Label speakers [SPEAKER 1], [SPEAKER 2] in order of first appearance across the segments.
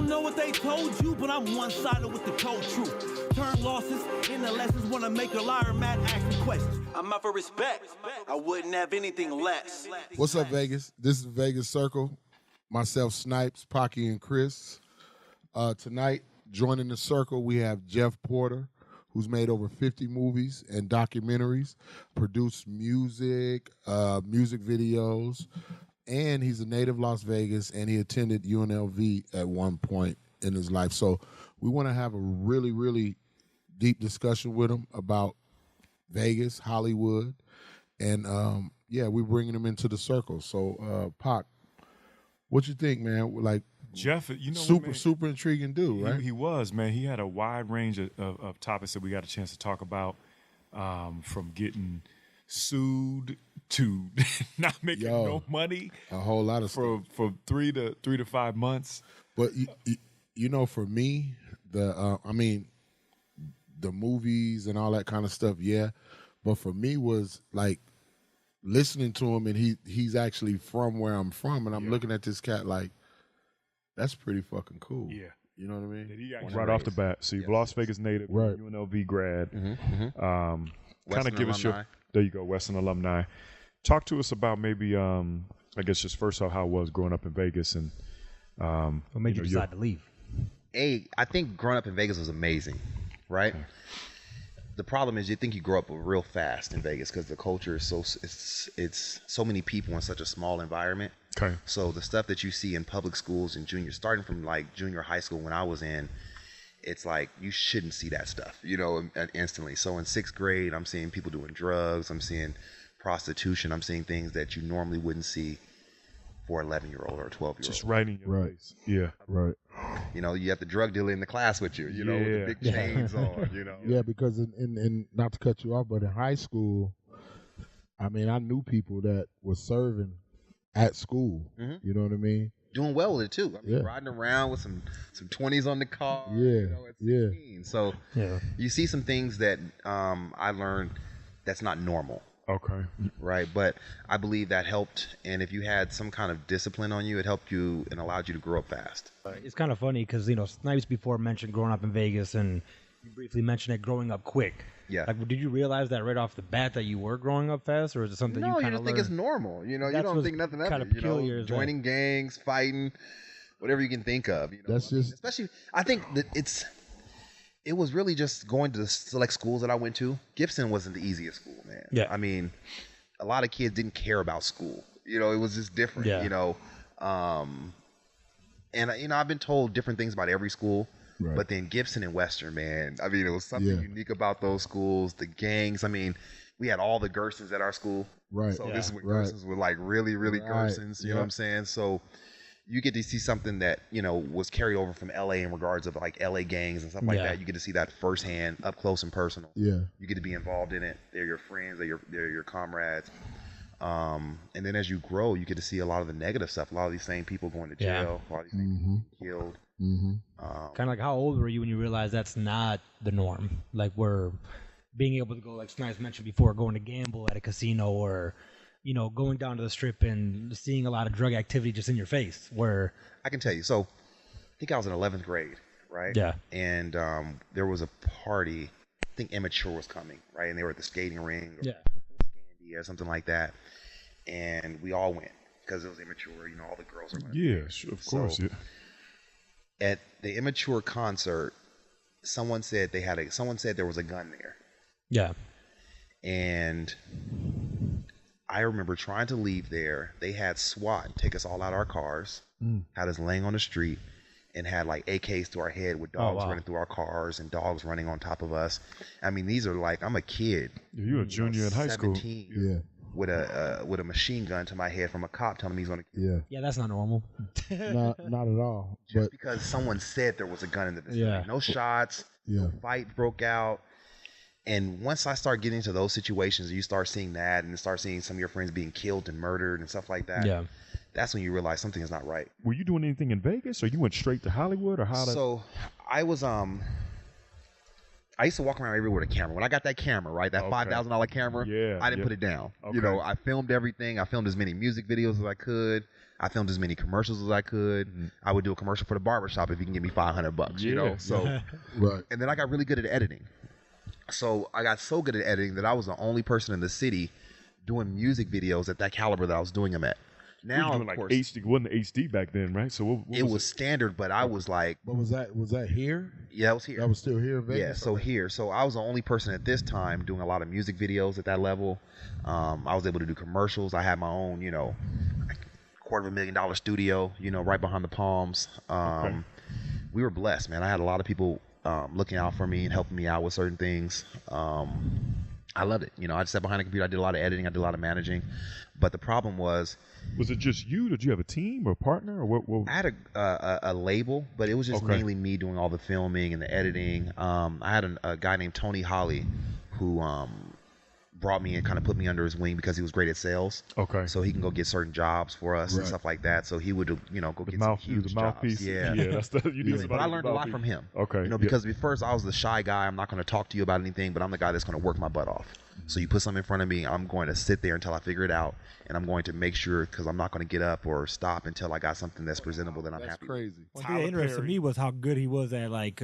[SPEAKER 1] don't know what they told you, but I'm one-sided with the cold truth. Turn losses into lessons, wanna make a liar mad, ask me questions. I'm out for respect. I wouldn't have anything less.
[SPEAKER 2] What's up, Vegas? This is Vegas Circle. Myself, Snipes, Paki, and Chris. Tonight, joining the circle, we have Jeff Porter, who's made over 50 movies and documentaries, produced music, music videos, and he's a native Las Vegas, and he attended UNLV at one point in his life. So we want to have a really, really deep discussion with him about Vegas, Hollywood, and we're bringing him into the circle. So, Pac, what you think, man? Like,
[SPEAKER 3] Jeff, you know,
[SPEAKER 2] super intriguing dude, right?
[SPEAKER 3] He was, man. He had a wide range of topics that we got a chance to talk about, from getting sued to not making no money.
[SPEAKER 2] A whole lot of stuff.
[SPEAKER 3] For 3 to 5 months.
[SPEAKER 2] But you know, for me, the movies and all that kind of stuff, yeah. But for me was like listening to him, and he's actually from where I'm from, and I'm looking at this cat like, that's pretty fucking cool.
[SPEAKER 3] Yeah.
[SPEAKER 2] You know what I mean?
[SPEAKER 3] Right off the bat. See, Las Vegas native,
[SPEAKER 2] right.
[SPEAKER 3] UNLV grad.
[SPEAKER 4] Mm-hmm.
[SPEAKER 3] Kind of give us your, there you go, Western alumni. Talk to us about maybe, I guess just first off, how it was growing up in Vegas, and
[SPEAKER 5] what made you decide to leave?
[SPEAKER 4] Hey, I think growing up in Vegas was amazing, right? Okay. The problem is you think you grow up real fast in Vegas because the culture is it's so many people in such a small environment.
[SPEAKER 3] Okay.
[SPEAKER 4] So the stuff that you see in public schools and starting from like junior high school when I was in, it's like you shouldn't see that stuff, you know, instantly. So in 6th grade, I'm seeing people doing drugs. I'm seeing prostitution. I'm seeing things that you normally wouldn't see for an 11-year-old or a 12-year-old.
[SPEAKER 3] Just right in your face. Yeah.
[SPEAKER 2] Right.
[SPEAKER 4] You know, you have the drug dealer in the class with you, you know, with the big chains on, you know.
[SPEAKER 2] Yeah, because in not to cut you off, but in high school, I mean, I knew people that were serving at school. Mm-hmm. You know what I mean?
[SPEAKER 4] Doing well with it too. I mean, riding around with some 20s on the car.
[SPEAKER 2] Yeah,
[SPEAKER 4] you know, at 16. So you see some things that I learned that's not normal.
[SPEAKER 3] Okay.
[SPEAKER 4] Right, but I believe that helped, and if you had some kind of discipline on you, it helped you and allowed you to grow up fast.
[SPEAKER 5] It's kind of funny because, you know, Snipes before mentioned growing up in Vegas, and you briefly mentioned it growing up quick.
[SPEAKER 4] Yeah.
[SPEAKER 5] Like, did you realize that right off the bat that you were growing up fast, or is it something you kind of
[SPEAKER 4] learned? No, you just think it's normal. You know, you don't think nothing of it. You know, joining gangs, fighting, whatever you can think of. You know,
[SPEAKER 2] that's just...
[SPEAKER 4] Especially, I think that it was really just going to the select schools that I went to. Gibson wasn't the easiest school, man.
[SPEAKER 5] Yeah.
[SPEAKER 4] I mean, a lot of kids didn't care about school. You know, it was just different, you know. And, you know, I've been told different things about every school. Right. But then Gibson and Western, man, I mean, it was something unique about those schools. The gangs, I mean, we had all the Gersons at our school.
[SPEAKER 2] Right.
[SPEAKER 4] So this is when Gersons were like really, really Gersons. You know what I'm saying? So you get to see something that, you know, was carried over from LA in regards of like LA gangs and stuff like that. You get to see that firsthand, up close and personal.
[SPEAKER 2] Yeah.
[SPEAKER 4] You get to be involved in it. They're your friends, they're your comrades. And then as you grow, you get to see a lot of the negative stuff. A lot of these same people going to jail, a lot of these same people killed.
[SPEAKER 5] Kind of like, how old were you when you realized that's not the norm? Like, we're being able to go, like Snipes mentioned before, going to gamble at a casino, or, you know, going down to the strip and seeing a lot of drug activity just in your face. Where
[SPEAKER 4] I can tell you, so I think I was in 11th grade, right?
[SPEAKER 5] Yeah.
[SPEAKER 4] And there was a party. I think Immature was coming, right? And they were at the skating ring, or Scandia or something like that. And we all went because it was Immature. You know, all the girls are going.
[SPEAKER 3] Yeah, sure, of course.
[SPEAKER 4] So, at the Immature concert, someone said there was a gun there.
[SPEAKER 5] Yeah.
[SPEAKER 4] And I remember trying to leave there. They had SWAT take us all out of our cars, had us laying on the street, and had like AKs to our head with dogs running through our cars and dogs running on top of us. I mean, these are like, I'm a kid.
[SPEAKER 3] You're a junior in high school.
[SPEAKER 4] 17. Yeah. With a machine gun to my head from a cop telling me he's going to kill me.
[SPEAKER 5] Yeah, that's not normal.
[SPEAKER 2] not at all.
[SPEAKER 4] Just because someone said there was a gun in the vicinity. No shots. No fight broke out. And once I start getting into those situations, you start seeing that and start seeing some of your friends being killed and murdered and stuff like that.
[SPEAKER 5] Yeah.
[SPEAKER 4] That's when you realize something is not right.
[SPEAKER 3] Were you doing anything in Vegas, or you went straight to Hollywood, or how?
[SPEAKER 4] So I was I used to walk around everywhere with a camera. When I got that camera, right, that $5,000 camera, I didn't put it down.
[SPEAKER 3] Okay.
[SPEAKER 4] You know, I filmed everything. I filmed as many music videos as I could. I filmed as many commercials as I could. I would do a commercial for the barbershop if you can give me $500, you know? So,
[SPEAKER 2] Right.
[SPEAKER 4] and then I got really good at editing. So I got so good at editing that I was the only person in the city doing music videos at that caliber that I was doing them at. Now,
[SPEAKER 3] doing
[SPEAKER 4] of
[SPEAKER 3] like
[SPEAKER 4] course,
[SPEAKER 3] HD, wasn't HD back then, right? So what
[SPEAKER 4] it was standard, but I was like,
[SPEAKER 2] But was that here?
[SPEAKER 4] yeah, I was here.
[SPEAKER 2] That was still here in Vegas?
[SPEAKER 4] Yeah, so here. So I was the only person at this time doing a lot of music videos at that level. I was able to do commercials. I had my own, you know, $250,000 studio, you know, right behind the Palms. We were blessed, man. I had a lot of people looking out for me and helping me out with certain things. I loved it. You know, I just sat behind the computer. I did a lot of editing. I did a lot of managing. But the problem was
[SPEAKER 3] it just you? Did you have a team or a partner or what?
[SPEAKER 4] I had a label, but it was just mainly me doing all the filming and the editing. I had a guy named Tony Holly who brought me and kind of put me under his wing because he was great at sales.
[SPEAKER 3] Okay.
[SPEAKER 4] So he can go get certain jobs for us and stuff like that. So he would, you know, go get some huge
[SPEAKER 3] mouthpiece.
[SPEAKER 4] jobs. Yeah.
[SPEAKER 3] That's you need
[SPEAKER 4] But I learned a lot from him.
[SPEAKER 3] Okay.
[SPEAKER 4] You know, because at first I was the shy guy. I'm not going to talk to you about anything, but I'm the guy that's going to work my butt off. So you put something in front of me, I'm going to sit there until I figure it out, and I'm going to make sure, because I'm not going to get up or stop until I got something that's presentable that I'm
[SPEAKER 2] That's
[SPEAKER 4] happy
[SPEAKER 2] crazy.
[SPEAKER 5] One thing that interested me was how good he was at like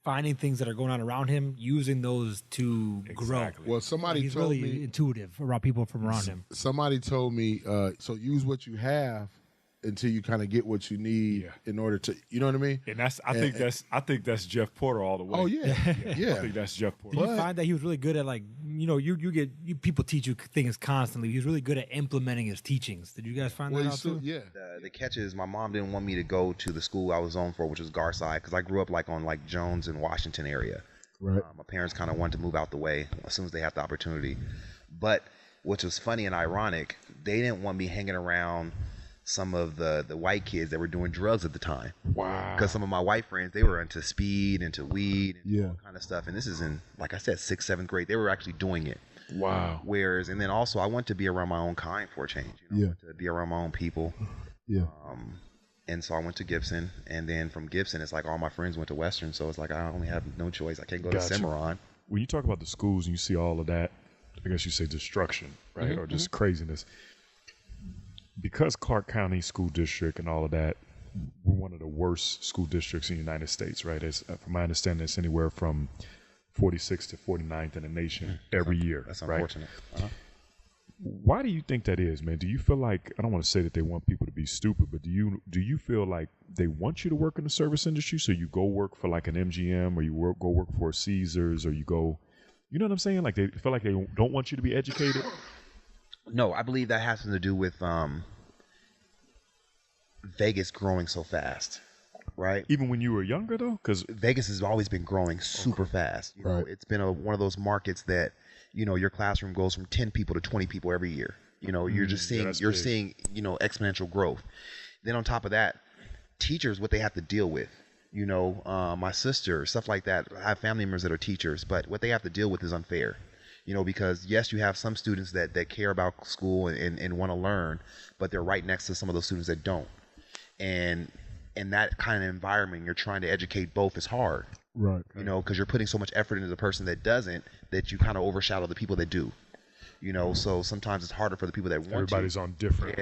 [SPEAKER 5] finding things that are going on around him, using those to grow.
[SPEAKER 2] Well, somebody
[SPEAKER 5] He's
[SPEAKER 2] told
[SPEAKER 5] really
[SPEAKER 2] me
[SPEAKER 5] intuitive around people from around him.
[SPEAKER 2] somebody told me, so use what you have until you kind of get what you need in order to, you know what I mean?
[SPEAKER 3] And I think that's Jeff Porter all the way.
[SPEAKER 2] Oh yeah, yeah.
[SPEAKER 3] I think that's Jeff Porter.
[SPEAKER 5] Did you find that he was really good at, like, you know, you people teach you things constantly. He was really good at implementing his teachings. Did you guys find that out too?
[SPEAKER 2] Yeah.
[SPEAKER 4] The catch is my mom didn't want me to go to the school I was on for, which was Garside, because I grew up like on like Jones and Washington area.
[SPEAKER 2] Right.
[SPEAKER 4] My parents kind of wanted to move out the way as soon as they had the opportunity. But which was funny and ironic, they didn't want me hanging around some of the white kids that were doing drugs at the time.
[SPEAKER 3] Wow.
[SPEAKER 4] Because some of my white friends, they were into speed, into weed, and all kind of stuff. And this is in, like I said, 6th, 7th grade. They were actually doing it.
[SPEAKER 3] Wow.
[SPEAKER 4] Whereas, and then also I want to be around my own kind for a change. You know, I want to be around my own people.
[SPEAKER 2] Yeah.
[SPEAKER 4] And so I went to Gibson, and then from Gibson, it's like all my friends went to Western. So it's like I only have no choice. I can't go to Cimarron.
[SPEAKER 3] When you talk about the schools and you see all of that, I guess you say destruction, right? Or just craziness. Because Clark County School District and all of that, we're one of the worst school districts in the United States, right? It's, from my understanding, it's anywhere from 46th to 49th in the nation every year.
[SPEAKER 4] That's
[SPEAKER 3] right?
[SPEAKER 4] unfortunate.
[SPEAKER 3] Why do you think that is, man? Do you feel like, I don't want to say that they want people to be stupid, but do you feel like they want you to work in the service industry, so you go work for like an MGM, or you go work for a Caesars, or you go, you know what I'm saying? Like they feel like they don't want you to be educated?
[SPEAKER 4] No, I believe that has to do with Vegas growing so fast, right?
[SPEAKER 3] Even when you were younger, though? Because
[SPEAKER 4] Vegas has always been growing super fast. You know, it's been one of those markets that, you know, your classroom goes from 10 people to 20 people every year. You know, you're just seeing, seeing, you know, exponential growth. Then on top of that, teachers, what they have to deal with, you know, my sister, stuff like that. I have family members that are teachers, but what they have to deal with is unfair. You know, because yes, you have some students that care about school and want to learn, but they're right next to some of those students that don't. And in that kind of environment, you're trying to educate both is hard.
[SPEAKER 2] Right.
[SPEAKER 4] You know, because you're putting so much effort into the person that doesn't, that you kind of overshadow the people that do. You know, so sometimes it's harder for the people that want
[SPEAKER 3] everybody's
[SPEAKER 4] to.
[SPEAKER 3] on different.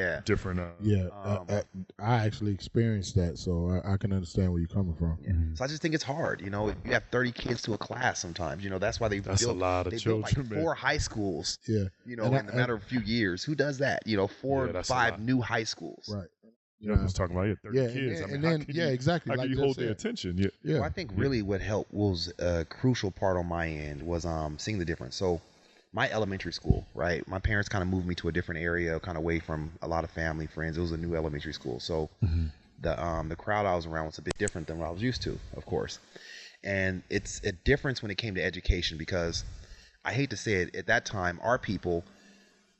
[SPEAKER 2] I actually experienced that, so I can understand where you're coming from.
[SPEAKER 4] Yeah. So I just think it's hard. You know, you have 30 kids to a class sometimes. You know, that's why
[SPEAKER 3] that's a lot of children,
[SPEAKER 4] built like 4 high schools.
[SPEAKER 2] Yeah.
[SPEAKER 4] You know, in the matter of a few years. Who does that? You know, 4 or 5 new high schools.
[SPEAKER 2] Right.
[SPEAKER 3] You know, I was talking about 30 kids.
[SPEAKER 2] And then exactly.
[SPEAKER 3] How
[SPEAKER 2] like
[SPEAKER 3] can you hold their attention? Yeah.
[SPEAKER 4] Well, I think really what helped was a crucial part on my end was seeing the difference. So my elementary school, right? My parents kind of moved me to a different area, kind of away from a lot of family, friends. It was a new elementary school. So the crowd I was around was a bit different than what I was used to, of course. And it's a difference when it came to education, because I hate to say it, at that time, our people,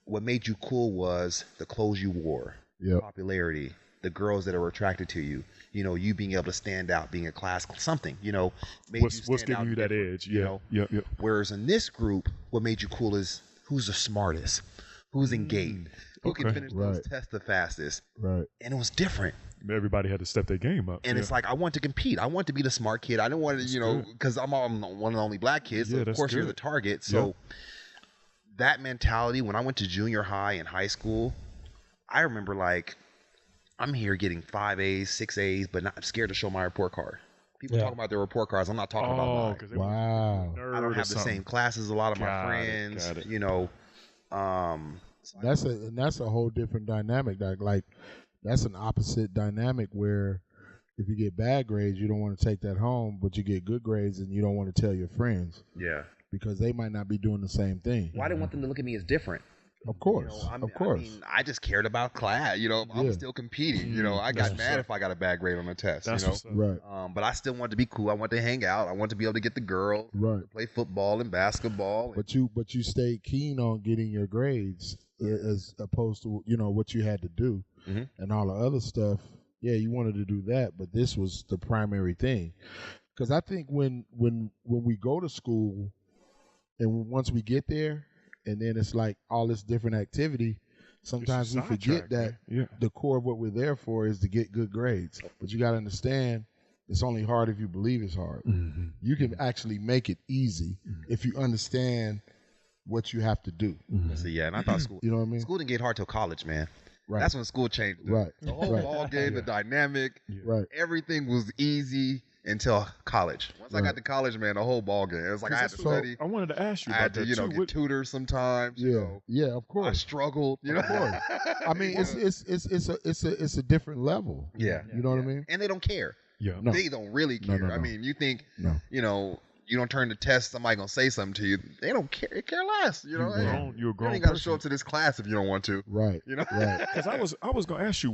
[SPEAKER 4] what made you cool was the clothes you wore, popularity, the girls that are attracted to you, you know, you being able to stand out, being a class, something, you know, made
[SPEAKER 3] what's giving you that edge?
[SPEAKER 4] You know? Whereas in this group, what made you cool is who's the smartest, who's engaged, who can
[SPEAKER 3] Okay.
[SPEAKER 4] finish those
[SPEAKER 2] Right.
[SPEAKER 4] tests the fastest.
[SPEAKER 2] Right.
[SPEAKER 4] And it was different.
[SPEAKER 3] Everybody had to step their game up.
[SPEAKER 4] And it's like, I want to compete. I want to be the smart kid. I didn't want to,
[SPEAKER 3] good.
[SPEAKER 4] because I'm one of the only black kids. So
[SPEAKER 3] Yeah,
[SPEAKER 4] of
[SPEAKER 3] that's
[SPEAKER 4] course you're
[SPEAKER 3] good.
[SPEAKER 4] the target. So that mentality, when I went to junior high and high school, I remember like, I'm here getting 5 A's, 6 A's, but not scared to show my report card. People talking about their report cards. I'm not talking about mine.
[SPEAKER 3] because
[SPEAKER 2] Wow.
[SPEAKER 4] I don't have the same class as a lot of my
[SPEAKER 3] Got it,
[SPEAKER 4] friends.
[SPEAKER 3] got it.
[SPEAKER 2] That's a whole different dynamic. Like that's an opposite dynamic where if you get bad grades, you don't want to take that home, but you get good grades and you don't want to tell your friends
[SPEAKER 4] Yeah.
[SPEAKER 2] because they might not be doing the same thing.
[SPEAKER 4] Well, I didn't want them to look at me as different.
[SPEAKER 2] Of course,
[SPEAKER 4] I
[SPEAKER 2] of course.
[SPEAKER 4] mean, I just cared about class. I'm still competing. I got mad if I got a bad grade on a test.
[SPEAKER 3] That's what's up.
[SPEAKER 2] Right,
[SPEAKER 4] But I still wanted to be cool. I wanted to hang out. I wanted to be able to get the girls,
[SPEAKER 2] right.
[SPEAKER 4] to play football and basketball.
[SPEAKER 2] But you stayed keen on getting your grades as opposed to what you had to do
[SPEAKER 4] Mhm.
[SPEAKER 2] and all the other stuff. Yeah, you wanted to do that, but this was the primary thing. Because I think when we go to school and once we get there, and then it's like all this different activity, sometimes we forget that the core of what we're there for is to get good grades. But you got to understand, it's only hard if you believe it's hard.
[SPEAKER 3] Mm-hmm.
[SPEAKER 2] You can actually make it easy if you understand what you have to do.
[SPEAKER 4] So yeah, and I thought school,
[SPEAKER 2] You know what I mean?
[SPEAKER 4] school didn't get hard till college, man.
[SPEAKER 2] Right.
[SPEAKER 4] That's when school changed.
[SPEAKER 2] Right.
[SPEAKER 4] The whole
[SPEAKER 2] Right.
[SPEAKER 4] ball game, the dynamic,
[SPEAKER 2] Right.
[SPEAKER 4] everything was easy until college. Once I got to college, man, the whole ball game. It was like I had to study.
[SPEAKER 3] I wanted to ask you
[SPEAKER 4] I
[SPEAKER 3] about
[SPEAKER 4] had to,
[SPEAKER 3] that too.
[SPEAKER 4] get tutors sometimes.
[SPEAKER 2] Yeah, of
[SPEAKER 4] I
[SPEAKER 2] course.
[SPEAKER 4] struggled.
[SPEAKER 2] Of course. I mean, it's a different level.
[SPEAKER 4] Yeah.
[SPEAKER 2] You know what I mean?
[SPEAKER 4] And they don't care.
[SPEAKER 3] Yeah.
[SPEAKER 2] No.
[SPEAKER 4] They don't really care.
[SPEAKER 2] no.
[SPEAKER 4] I mean, you think,
[SPEAKER 2] No.
[SPEAKER 4] you don't turn the test, somebody gonna say something to you. They don't care. They care less.
[SPEAKER 3] You're a
[SPEAKER 4] You
[SPEAKER 3] grown
[SPEAKER 4] ain't gotta
[SPEAKER 3] person.
[SPEAKER 4] show up to this class if you don't want to.
[SPEAKER 2] Right. Right.
[SPEAKER 3] Because I was gonna ask you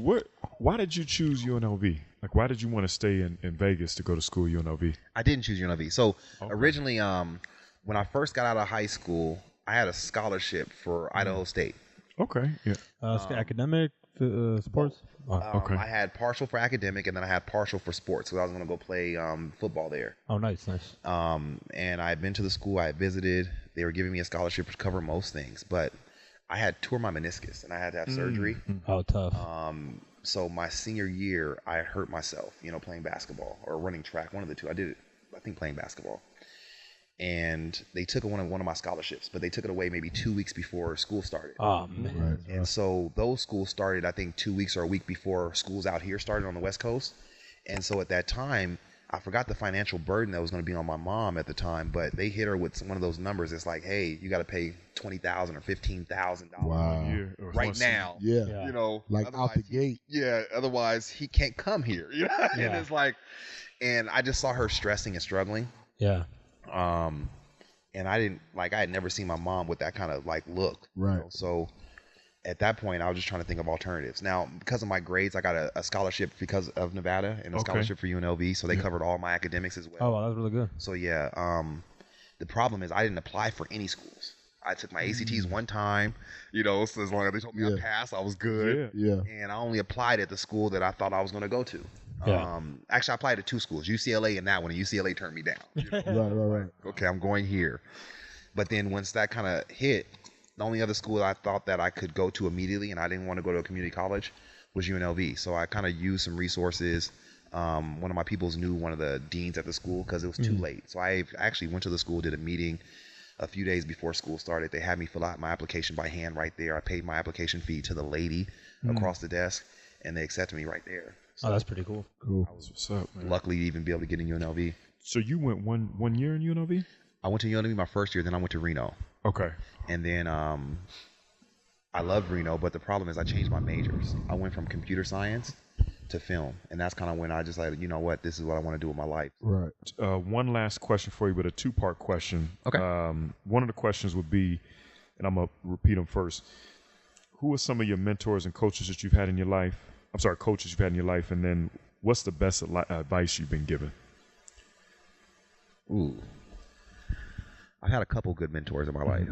[SPEAKER 3] why did you choose UNLV? Like, why did you want to stay in Vegas to go to school UNLV?
[SPEAKER 4] I didn't choose UNLV. So originally, when I first got out of high school, I had a scholarship for Idaho State.
[SPEAKER 3] Okay. Yeah.
[SPEAKER 5] Academic, sports.
[SPEAKER 3] Okay.
[SPEAKER 4] I had partial for academic, and then I had partial for sports. So I was going to go play football there.
[SPEAKER 5] Oh, nice.
[SPEAKER 4] And I had been to the school. I had visited. They were giving me a scholarship to cover most things, but I had tore my meniscus, and I had to have surgery.
[SPEAKER 5] Oh, tough.
[SPEAKER 4] So my senior year, I hurt myself, playing basketball or running track, one of the two. I did it, I think, playing basketball. And they took one of my scholarships, but they took it away maybe 2 weeks before school started.
[SPEAKER 5] Oh, man.
[SPEAKER 2] Right.
[SPEAKER 4] And so those schools started, I think, 2 weeks or a week before schools out here started on the West Coast. And so at that time, I forgot the financial burden that was going to be on my mom at the time, but they hit her with one of those numbers. It's like, hey, you got to pay $20,000 or $15,000
[SPEAKER 2] Wow.
[SPEAKER 3] A year or
[SPEAKER 4] right
[SPEAKER 3] once-
[SPEAKER 4] now.
[SPEAKER 2] Yeah.
[SPEAKER 4] otherwise
[SPEAKER 2] Like out the gate.
[SPEAKER 4] Yeah, otherwise he can't come here. And
[SPEAKER 5] Yeah.
[SPEAKER 4] it's like, and I just saw her stressing and struggling.
[SPEAKER 5] Yeah.
[SPEAKER 4] And I had never seen my mom with that kind of look.
[SPEAKER 2] Right.
[SPEAKER 4] So at that point, I was just trying to think of alternatives. Now, because of my grades, I got a scholarship because of Nevada and a scholarship for UNLV. So they covered all my academics as well.
[SPEAKER 5] Oh, wow, that's really good.
[SPEAKER 4] So yeah, the problem is I didn't apply for any schools. I took my ACTs one time, so as long as they told me I passed, I was good.
[SPEAKER 3] Yeah.
[SPEAKER 2] Yeah.
[SPEAKER 4] And I only applied at the school that I thought I was going to go to.
[SPEAKER 5] Yeah.
[SPEAKER 4] Actually, I applied to 2 schools, UCLA and that one, and UCLA turned me down.
[SPEAKER 2] Right.
[SPEAKER 4] Okay, I'm going here. But then once that kind of hit, the only other school I thought that I could go to immediately, and I didn't want to go to a community college, was UNLV. So I kind of used some resources. One of my peoples knew one of the deans at the school because it was too late. So I actually went to the school, did a meeting a few days before school started. They had me fill out my application by hand right there. I paid my application fee to the lady across the desk, and they accepted me right there. So
[SPEAKER 5] Oh, that's pretty cool.
[SPEAKER 2] Cool.
[SPEAKER 3] What's up, man?
[SPEAKER 4] luckily to even be able to get in UNLV.
[SPEAKER 3] So you went one year in UNLV?
[SPEAKER 4] I went to UNLV my first year, then I went to Reno.
[SPEAKER 3] Okay.
[SPEAKER 4] And then I loved Reno, but the problem is I changed my majors. I went from computer science to film, and that's kind of when I just you know what, this is what I want to do with my life.
[SPEAKER 2] Right.
[SPEAKER 3] One last question for you, but a 2-part question.
[SPEAKER 4] Okay.
[SPEAKER 3] One of the questions would be, and I'm going to repeat them first. Who are some of your mentors and coaches that you've had in your life? I'm sorry, coaches you've had in your life, and then what's the best advice you've been given?
[SPEAKER 4] Ooh. I've had a couple good mentors in my life.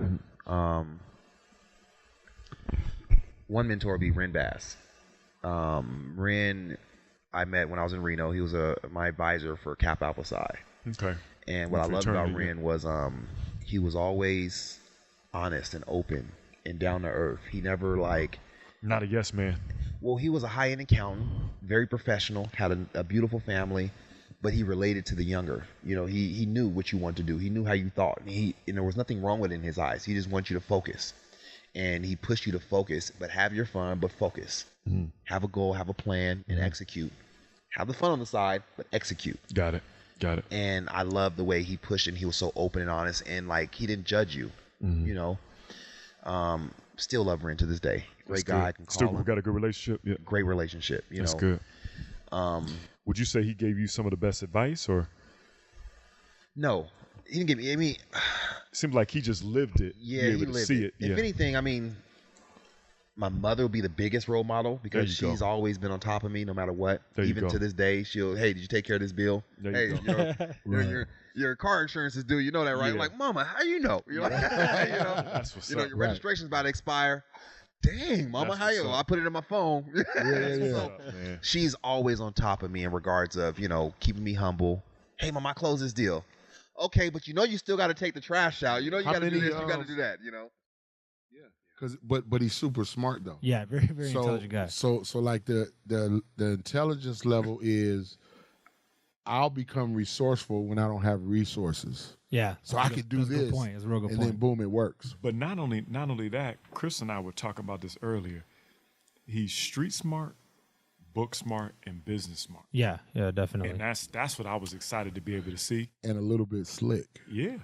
[SPEAKER 4] One mentor would be Ren Bass. Ren, I met when I was in Reno. He was my advisor for Kappa Alpha Psi.
[SPEAKER 3] Okay.
[SPEAKER 4] And what I loved about
[SPEAKER 3] Fraternity,
[SPEAKER 4] Ren was he was always honest and open and down to earth. He never like.
[SPEAKER 3] Not a yes man.
[SPEAKER 4] Well, he was a high-end accountant, very professional, had a beautiful family, but he related to the younger. You know, he knew what you wanted to do. He knew how you thought. And there was nothing wrong with it in his eyes. He just wanted you to focus. And he pushed you to focus, but have your fun, but focus. Have a goal, have a plan, and execute. Have the fun on the side, but execute.
[SPEAKER 3] Got it.
[SPEAKER 4] And I love the way he pushed and he was so open and honest, and like he didn't judge you. You know, still love Ren to this day. Great guy. Can call
[SPEAKER 3] Still,
[SPEAKER 4] him.
[SPEAKER 3] we got a good relationship. Yeah,
[SPEAKER 4] Great relationship.
[SPEAKER 3] that's
[SPEAKER 4] know,
[SPEAKER 3] good. Would you say he gave you some of the best advice, or
[SPEAKER 4] No, he didn't give me. I mean,
[SPEAKER 3] it seemed like he just lived it?
[SPEAKER 4] yeah,
[SPEAKER 3] you
[SPEAKER 4] he
[SPEAKER 3] able to
[SPEAKER 4] lived
[SPEAKER 3] see
[SPEAKER 4] it.
[SPEAKER 3] it.
[SPEAKER 4] If anything, I mean, my mother will be the biggest role model because
[SPEAKER 3] There you
[SPEAKER 4] she's
[SPEAKER 3] go.
[SPEAKER 4] always been on top of me no matter what.
[SPEAKER 3] There you
[SPEAKER 4] Even
[SPEAKER 3] go.
[SPEAKER 4] to this day, she'll, hey, did you take care of this bill?
[SPEAKER 3] There
[SPEAKER 4] Hey,
[SPEAKER 3] you go.
[SPEAKER 4] your car insurance is due. You know that, right? I'm
[SPEAKER 3] Yeah.
[SPEAKER 4] like, Mama, how you know? You know,
[SPEAKER 3] That's what's up.
[SPEAKER 4] your registration's about to expire. Dang, Mama,
[SPEAKER 3] That's
[SPEAKER 4] how you?
[SPEAKER 3] what's up.
[SPEAKER 4] I put it in my phone.
[SPEAKER 2] Yeah.
[SPEAKER 3] Man.
[SPEAKER 4] She's always on top of me in regards of, keeping me humble. Hey, Mama, I closed this deal. Okay, but you still got to take the trash out. You
[SPEAKER 2] How
[SPEAKER 4] got to do
[SPEAKER 2] many,
[SPEAKER 4] this, you got to do that,
[SPEAKER 2] But he's super smart though.
[SPEAKER 5] Yeah, very very intelligent guy.
[SPEAKER 2] So like the intelligence level is, I'll become resourceful when I don't have resources.
[SPEAKER 5] Yeah,
[SPEAKER 2] So I can do
[SPEAKER 5] that's a
[SPEAKER 2] this,
[SPEAKER 5] good point. It's a real good
[SPEAKER 2] and
[SPEAKER 5] point.
[SPEAKER 2] then boom, it works.
[SPEAKER 3] But not only that, Chris and I were talking about this earlier. He's street smart, book smart, and business smart.
[SPEAKER 5] Yeah, definitely.
[SPEAKER 3] And that's what I was excited to be able to see.
[SPEAKER 2] And a little bit slick.
[SPEAKER 3] Yeah.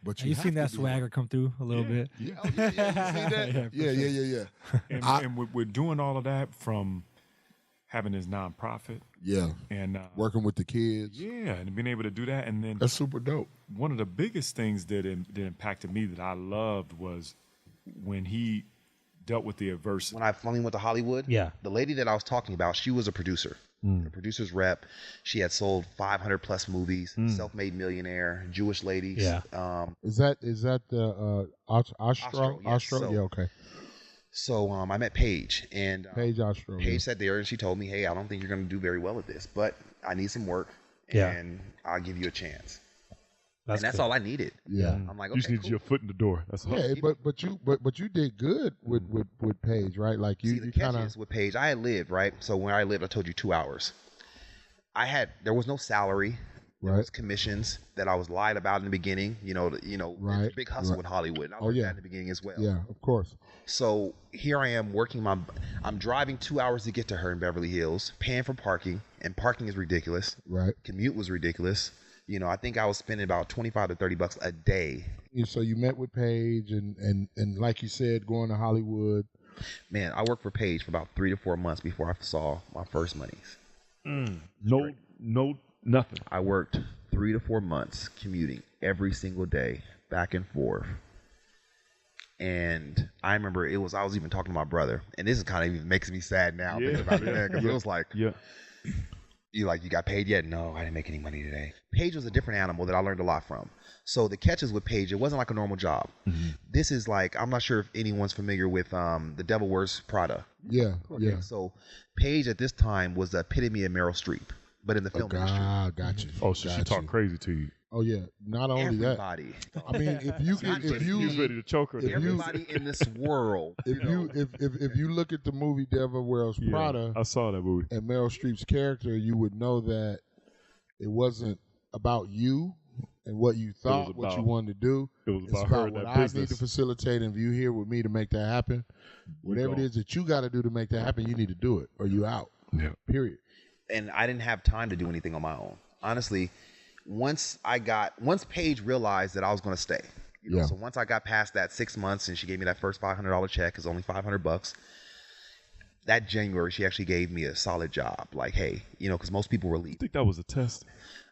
[SPEAKER 2] But
[SPEAKER 5] You've
[SPEAKER 2] have
[SPEAKER 5] seen
[SPEAKER 2] to
[SPEAKER 5] that
[SPEAKER 2] be-
[SPEAKER 5] swagger come through a little bit.
[SPEAKER 3] Yeah.
[SPEAKER 2] Oh, yeah, you see that?
[SPEAKER 5] Yeah, for
[SPEAKER 2] yeah.
[SPEAKER 3] And we're doing all of that from having his nonprofit
[SPEAKER 2] Yeah.
[SPEAKER 3] and
[SPEAKER 2] Working with the kids.
[SPEAKER 3] yeah, and being able to do that. And then
[SPEAKER 2] That's super dope.
[SPEAKER 3] one of the biggest things that impacted me that I loved was when he dealt with the adversity.
[SPEAKER 4] When I finally went to Hollywood,
[SPEAKER 5] Yeah.
[SPEAKER 4] the lady that I was talking about, she was a producer. A producer's rep. She had sold 500 plus movies, self-made millionaire, Jewish lady.
[SPEAKER 5] Yeah.
[SPEAKER 2] Is that the Ostro?
[SPEAKER 4] Ostro, yes. So-
[SPEAKER 2] Yeah, okay.
[SPEAKER 4] So I met Paige, and
[SPEAKER 2] Paige Ostro.
[SPEAKER 4] Paige sat there and she told me, hey, I don't think you're going to do very well at this, but I need some work,
[SPEAKER 5] Yeah.
[SPEAKER 4] and I'll give you a chance.
[SPEAKER 5] That's
[SPEAKER 4] That's
[SPEAKER 5] good.
[SPEAKER 4] all I needed.
[SPEAKER 2] Yeah.
[SPEAKER 4] I'm like,
[SPEAKER 3] You just
[SPEAKER 4] okay,
[SPEAKER 3] need
[SPEAKER 4] cool.
[SPEAKER 3] your foot in the door. That's all.
[SPEAKER 2] Yeah, but you did good with Paige, right? Like
[SPEAKER 4] See,
[SPEAKER 2] you
[SPEAKER 4] the
[SPEAKER 2] kind
[SPEAKER 4] catch
[SPEAKER 2] of
[SPEAKER 4] is with Paige, I had lived, right? So when I lived, I told you 2 hours. There was no salary. There
[SPEAKER 2] Right.
[SPEAKER 4] was commissions that I was lied about in the beginning.
[SPEAKER 2] Right,
[SPEAKER 4] It's a big hustle
[SPEAKER 2] right.
[SPEAKER 4] in Hollywood. I
[SPEAKER 2] Oh,
[SPEAKER 4] learned
[SPEAKER 2] yeah.
[SPEAKER 4] that in the beginning as well.
[SPEAKER 2] yeah, of course.
[SPEAKER 4] So here I am working I'm driving 2 hours to get to her in Beverly Hills, paying for parking, and parking is ridiculous.
[SPEAKER 2] Right.
[SPEAKER 4] Commute was ridiculous. I think I was spending about $25 to $30 a day.
[SPEAKER 2] So you met with Paige and like you said, going to Hollywood.
[SPEAKER 4] Man, I worked for Paige for about 3 to 4 months before I saw my first monies.
[SPEAKER 3] No, nothing.
[SPEAKER 4] I worked 3 to 4 months commuting every single day, back and forth. And I remember I was even talking to my brother, and this is kind of even makes me sad now thinking about it, because it was like,
[SPEAKER 3] Yeah.
[SPEAKER 4] you got paid yet? No, I didn't make any money today. Paige was a different animal that I learned a lot from. So the catches with Paige, it wasn't like a normal job. This is like, I'm not sure if anyone's familiar with The Devil Wears Prada.
[SPEAKER 2] Yeah, yeah.
[SPEAKER 4] So Paige at this time was the epitome of Meryl Streep, but in the film industry.
[SPEAKER 2] Got you.
[SPEAKER 3] Oh, so she
[SPEAKER 2] Got
[SPEAKER 3] talked
[SPEAKER 2] you.
[SPEAKER 3] crazy to you.
[SPEAKER 2] Oh yeah. Not only that.
[SPEAKER 4] Everybody.
[SPEAKER 2] I mean, if you
[SPEAKER 4] Not just
[SPEAKER 3] He was
[SPEAKER 2] you
[SPEAKER 3] ready to choke her.
[SPEAKER 2] if you-
[SPEAKER 4] Everybody in this world.
[SPEAKER 2] if you look at the movie Devil Wears
[SPEAKER 3] Yeah,
[SPEAKER 2] Prada
[SPEAKER 3] I saw that movie.
[SPEAKER 2] and Meryl Streep's character, you would know that it wasn't about you and what you thought, what you
[SPEAKER 3] about-
[SPEAKER 2] wanted to do.
[SPEAKER 3] It was
[SPEAKER 2] It's
[SPEAKER 3] about her
[SPEAKER 2] about
[SPEAKER 3] and
[SPEAKER 2] what
[SPEAKER 3] that
[SPEAKER 2] I
[SPEAKER 3] business.
[SPEAKER 2] need to facilitate, and if you here with me to make that happen, whatever it
[SPEAKER 3] go.
[SPEAKER 2] is that you got to do to make that happen, you need to do it, or you out.
[SPEAKER 3] Yeah.
[SPEAKER 2] Period.
[SPEAKER 4] And I didn't have time to do anything on my own. Honestly, once Paige realized that I was going to stay,
[SPEAKER 2] Yeah.
[SPEAKER 4] so once I got past that 6 months and she gave me that first $500 check, it's only $500. That January, she actually gave me a solid job. Like, hey, because most people were
[SPEAKER 3] I
[SPEAKER 4] leaving.
[SPEAKER 3] think that was a test.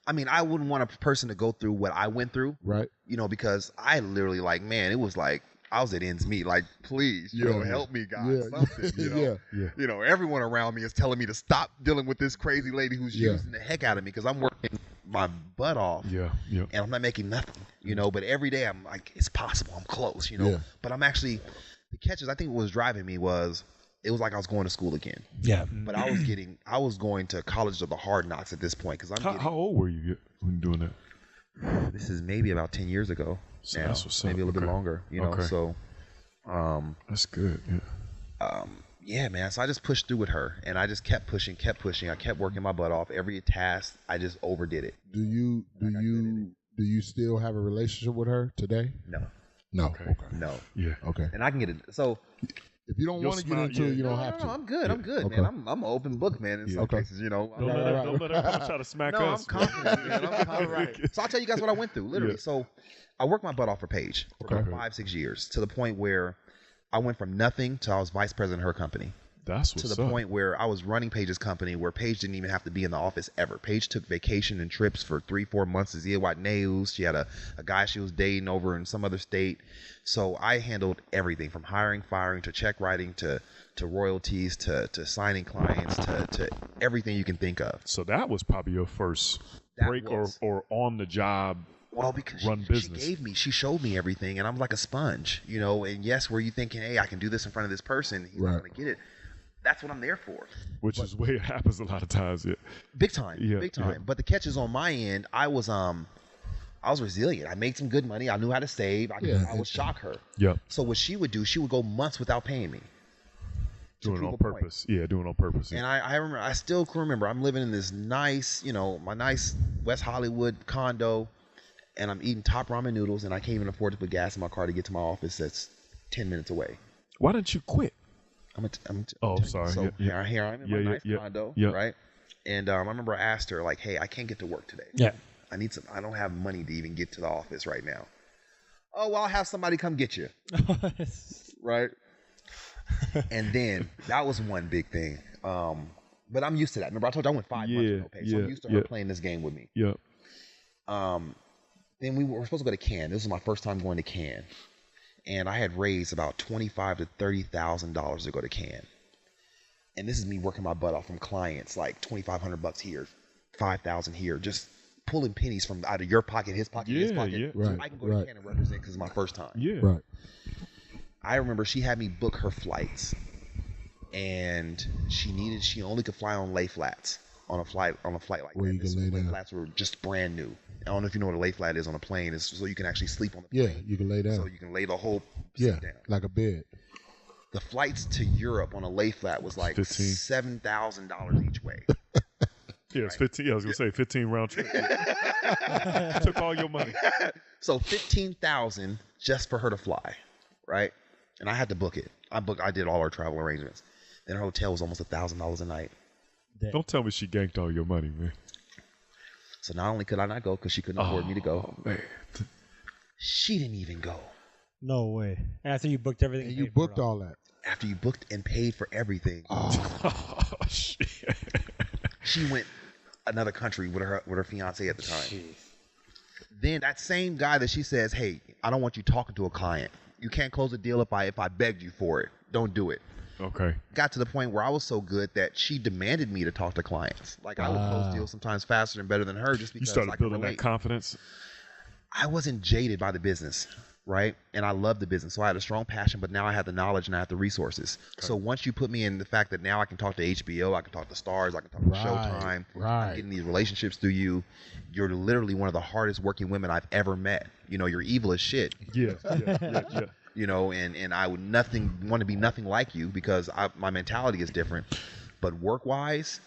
[SPEAKER 4] I mean, I wouldn't want a person to go through what I went through,
[SPEAKER 2] Right.
[SPEAKER 4] because I literally it was like I was at ends meet. Like, please, help me, guys,
[SPEAKER 2] Yeah.
[SPEAKER 4] something.
[SPEAKER 2] Yeah.
[SPEAKER 4] Everyone around me is telling me to stop dealing with this crazy lady who's
[SPEAKER 2] Yeah.
[SPEAKER 4] using the heck out of me because I'm working my butt off.
[SPEAKER 3] Yeah. Yeah.
[SPEAKER 4] And I'm not making nothing, But every day I'm like, it's possible. I'm close,
[SPEAKER 2] Yeah.
[SPEAKER 4] But I'm actually, the catches, I think what was driving me was, it was like I was going to school again.
[SPEAKER 5] Yeah.
[SPEAKER 4] But I was going to college of the hard knocks at this point because
[SPEAKER 3] How old were you when doing that?
[SPEAKER 4] this is maybe about 10 years ago
[SPEAKER 3] So
[SPEAKER 4] now,
[SPEAKER 3] that's what's up.
[SPEAKER 4] maybe a little bit
[SPEAKER 3] Okay.
[SPEAKER 4] longer,
[SPEAKER 3] Okay.
[SPEAKER 4] So
[SPEAKER 3] That's good. Yeah.
[SPEAKER 4] Yeah, man. So I just pushed through with her, and I just kept pushing. I kept working my butt off. Every task, I just overdid it.
[SPEAKER 2] Do you still have a relationship with her today?
[SPEAKER 4] No.
[SPEAKER 2] No. Okay.
[SPEAKER 4] No.
[SPEAKER 3] Yeah.
[SPEAKER 2] Okay.
[SPEAKER 4] And I can get it. So
[SPEAKER 2] if you don't want to get into it, you don't have to.
[SPEAKER 4] I'm good. I'm good,
[SPEAKER 2] Okay.
[SPEAKER 4] man. I'm an open book, man. In some cases, you know.
[SPEAKER 3] Don't let her try to smack
[SPEAKER 4] No,
[SPEAKER 3] us.
[SPEAKER 4] I'm confident, man. I'm confident. So I'll tell you guys what I went through, literally.
[SPEAKER 3] Yeah.
[SPEAKER 4] So I worked my butt off for Paige for about 5-6 years, to the point where I went from nothing to I was vice president of her company.
[SPEAKER 3] That's what's
[SPEAKER 4] To the
[SPEAKER 3] up.
[SPEAKER 4] point where I was running Paige's company, where Paige didn't even have to be in the office ever. Paige took vacation and trips for 3-4 months to see what news. She had a guy she was dating over in some other state. So I handled everything from hiring, firing, to check writing, to royalties, to signing clients, to everything you can think of.
[SPEAKER 3] So that was probably your first
[SPEAKER 4] That
[SPEAKER 3] break
[SPEAKER 4] was.
[SPEAKER 3] or on the job.
[SPEAKER 4] Well, because she showed me everything, and I'm like a sponge, you know. And yes, were you thinking, hey, I can do this in front of this person? He's not going to get it. That's what I'm there for.
[SPEAKER 3] Which is where it happens a lot of times. Yeah.
[SPEAKER 4] Big time.
[SPEAKER 3] Yeah,
[SPEAKER 4] Big time.
[SPEAKER 3] yeah.
[SPEAKER 4] But the catch is on my end, I was resilient. I made some good money. I knew how to save. I would shock her.
[SPEAKER 3] Yep.
[SPEAKER 4] So what she would do, she would go months without paying me.
[SPEAKER 3] Doing it on purpose. Yeah, doing it on purpose. Yeah.
[SPEAKER 4] And I remember, I still can remember, I'm living in this nice, you know, my nice West Hollywood condo, and I'm eating top ramen noodles, and I can't even afford to put gas in my car to get to my office that's 10 minutes away.
[SPEAKER 3] Why didn't you quit?
[SPEAKER 4] Oh,
[SPEAKER 3] sorry.
[SPEAKER 4] So
[SPEAKER 3] Yeah,
[SPEAKER 4] here I'm in my nice condo, right? And I remember I asked her, like, hey, I can't get to work today.
[SPEAKER 5] Yeah.
[SPEAKER 4] I don't have money to even get to the office right now. Oh, well, I'll have somebody come get you. Right? And then that was one big thing. But I'm used to that. Remember, I told you I went 5 months with no pay. So I'm used to her playing this game with me.
[SPEAKER 3] Yep.
[SPEAKER 4] Then we were supposed to go to Cannes. This was my first time going to Cannes. And I had raised about $25,000 to $30,000 to go to Cannes. And this is me working my butt off from clients, like $2,500 here, $5,000 here, just pulling pennies from out of your pocket, his pocket, his pocket.
[SPEAKER 3] Yeah.
[SPEAKER 4] So I can go to Cannes and represent because it's my first time.
[SPEAKER 3] Yeah.
[SPEAKER 2] Right.
[SPEAKER 4] I remember she had me book her flights, and she only could fly on lay flats on a flight like
[SPEAKER 2] Where
[SPEAKER 4] that.
[SPEAKER 2] you can lay
[SPEAKER 4] Lay
[SPEAKER 2] down.
[SPEAKER 4] flats were just brand new. I don't know if you know what a lay flat is on a plane. It's so you can actually sleep on the plane.
[SPEAKER 2] Yeah, you can lay down.
[SPEAKER 4] So you can lay the whole seat down.
[SPEAKER 2] like a bed.
[SPEAKER 4] The flights to Europe on a lay flat was like $7,000 each way.
[SPEAKER 3] Yeah, it's 15. Yeah, I was gonna say 15 round trip. Took all your money.
[SPEAKER 4] So $15,000 just for her to fly, right? And I had to book it. I did all our travel arrangements. Then her hotel was almost $1,000 a night.
[SPEAKER 3] Don't tell me she ganked all your money, man.
[SPEAKER 4] So not only could I not go because she couldn't afford me to go,
[SPEAKER 3] Man.
[SPEAKER 4] she didn't even go.
[SPEAKER 5] No way. After you booked everything.
[SPEAKER 2] And you booked all that.
[SPEAKER 4] After you booked and paid for everything,
[SPEAKER 3] Oh shit.
[SPEAKER 4] she went another country with her fiance at the time. Then that same guy that she says, hey, I don't want you talking to a client. You can't close a deal if I begged you for it. Don't do it.
[SPEAKER 3] Okay.
[SPEAKER 4] Got to the point where I was so good that she demanded me to talk to clients. Like I would close deals sometimes faster and better than her just because
[SPEAKER 3] You started
[SPEAKER 4] I could
[SPEAKER 3] building that
[SPEAKER 4] relate.
[SPEAKER 3] confidence.
[SPEAKER 4] I wasn't jaded by the business, right? And I loved the business. So I had a strong passion, but now I have the knowledge and I have the resources. Okay. So once you put me in the fact that now I can talk to HBO, I can talk to Stars, I can talk to Showtime, I'm getting these relationships through you. You're literally one of the hardest working women I've ever met. You know, you're evil as shit.
[SPEAKER 3] Yeah.
[SPEAKER 4] You know, and I would want to be nothing like you because my mentality is different. But work-wise,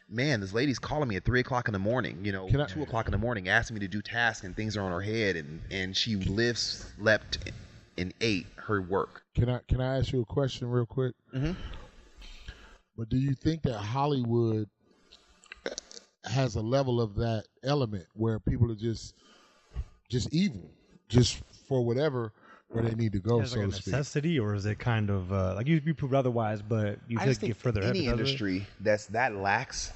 [SPEAKER 4] man, this lady's calling me at 3 o'clock in the morning, 2 o'clock in the morning, asking me to do tasks and things are on her head, and she slept, and ate her work.
[SPEAKER 2] Can I ask you a question real quick?
[SPEAKER 4] Mm-hmm.
[SPEAKER 2] But do you think that Hollywood has a level of that element where people are just evil, just for whatever where they need to go,
[SPEAKER 5] Is it
[SPEAKER 2] so
[SPEAKER 5] like a
[SPEAKER 2] to speak?
[SPEAKER 5] necessity, or is it kind of like you proved otherwise, but you
[SPEAKER 4] I just
[SPEAKER 5] could
[SPEAKER 4] think
[SPEAKER 5] get further ahead
[SPEAKER 4] any
[SPEAKER 5] because of it?
[SPEAKER 4] industry that's that lax,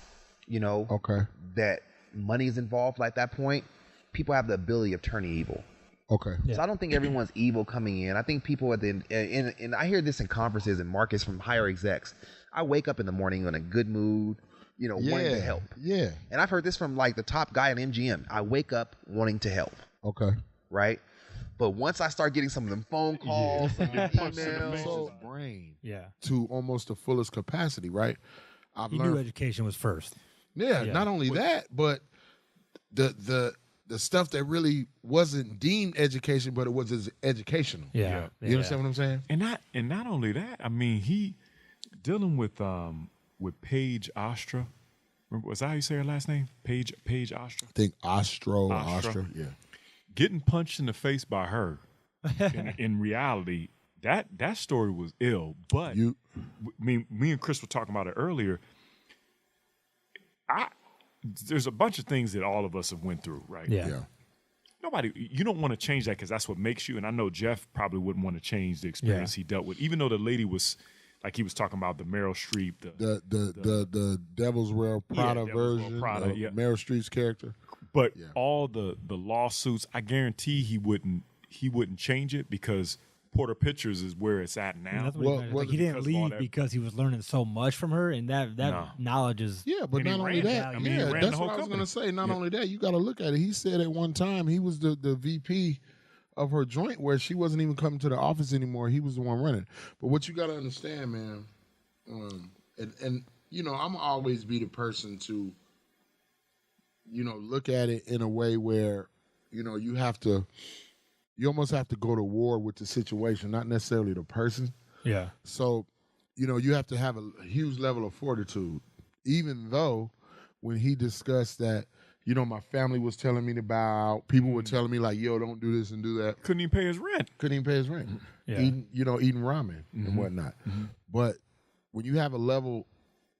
[SPEAKER 2] Okay.
[SPEAKER 4] that money is involved at that point, people have the ability of turning evil.
[SPEAKER 2] Okay.
[SPEAKER 5] Yeah.
[SPEAKER 4] So I don't think everyone's evil coming in. I think people at the end, and I hear this in conferences and markets from higher execs. I wake up in the morning in a good mood, wanting to help.
[SPEAKER 2] Yeah.
[SPEAKER 4] And I've heard this from like the top guy in MGM. I wake up wanting to help,
[SPEAKER 2] Okay.
[SPEAKER 4] right? But once I start getting some of them phone calls, some of them emails,
[SPEAKER 2] So brain
[SPEAKER 5] Yeah.
[SPEAKER 2] to almost the fullest capacity, right? I've
[SPEAKER 5] You
[SPEAKER 2] learned.
[SPEAKER 5] knew education was first.
[SPEAKER 2] Yeah,
[SPEAKER 5] Yeah.
[SPEAKER 2] not only that, but the the stuff that really wasn't deemed education, but it was educational.
[SPEAKER 5] Yeah.
[SPEAKER 2] You understand what I'm saying?
[SPEAKER 3] And not only that, I mean, he dealing with Paige Ostra. Remember, was that how you say her last name? Paige Ostra.
[SPEAKER 2] I think Ostra, yeah.
[SPEAKER 3] Getting punched in the face by her. in reality, that story was ill. But me and Chris were talking about it earlier. There's a bunch of things that all of us have went through, right?
[SPEAKER 2] Yeah.
[SPEAKER 3] You don't want to change that because that's what makes you. And I know Jeff probably wouldn't want to change the experience he dealt with, even though the lady was, like he was talking about the Meryl Streep,
[SPEAKER 2] the Devil's Wear Prada version of Meryl Streep's character.
[SPEAKER 3] But all the lawsuits, I guarantee he wouldn't change it because Porter Pictures is where it's at now.
[SPEAKER 5] That's what he didn't leave because he was learning so much from her, and that knowledge is.
[SPEAKER 2] Yeah, but not only that, that's what I was going to say. Not only that, you got to look at it. He said at one time he was the VP of her joint where she wasn't even coming to the office anymore. He was the one running. But what you got to understand, man, and you know, I'm always be the person to, you know, look at it in a way where, you know, you almost have to go to war with the situation, not necessarily the person.
[SPEAKER 5] Yeah.
[SPEAKER 2] So, you know, you have to have a huge level of fortitude, even though when he discussed that, you know, my family was telling me to bow out. People were telling me like, yo, don't do this and do that.
[SPEAKER 3] Couldn't even pay his rent.
[SPEAKER 2] Yeah. Eating ramen and whatnot. Mm-hmm. But when you have a level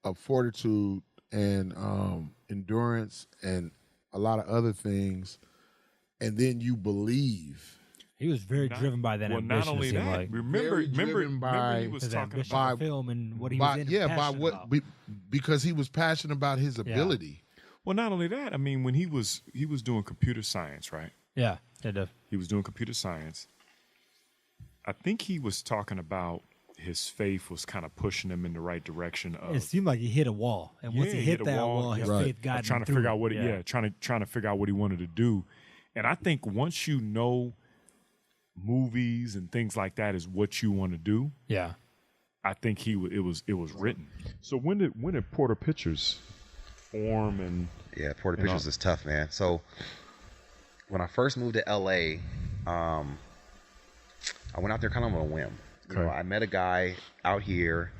[SPEAKER 2] of fortitude and endurance and a lot of other things, and then you believe.
[SPEAKER 5] He was very driven by that ambition.
[SPEAKER 3] Not only that,
[SPEAKER 5] like.
[SPEAKER 3] remember he was talking about
[SPEAKER 5] film and what he was about.
[SPEAKER 2] Because he was passionate about his ability.
[SPEAKER 3] Well, not only that, I mean, when he was doing computer science, right?
[SPEAKER 5] Yeah,
[SPEAKER 3] he was doing computer science. I think he was talking about his faith was kind of pushing him in the right direction.
[SPEAKER 5] It seemed like he hit a wall, and once he hit that wall, his faith got him
[SPEAKER 3] trying to figure out what trying to figure out what he wanted to do. And I think once you know movies and things like that is what you want to do, I think it was written. So when did Porter Pictures form? And
[SPEAKER 4] Porter Pictures is tough, man. So when I first moved to LA, I went out there kind of on a whim. You know, I met a guy out here,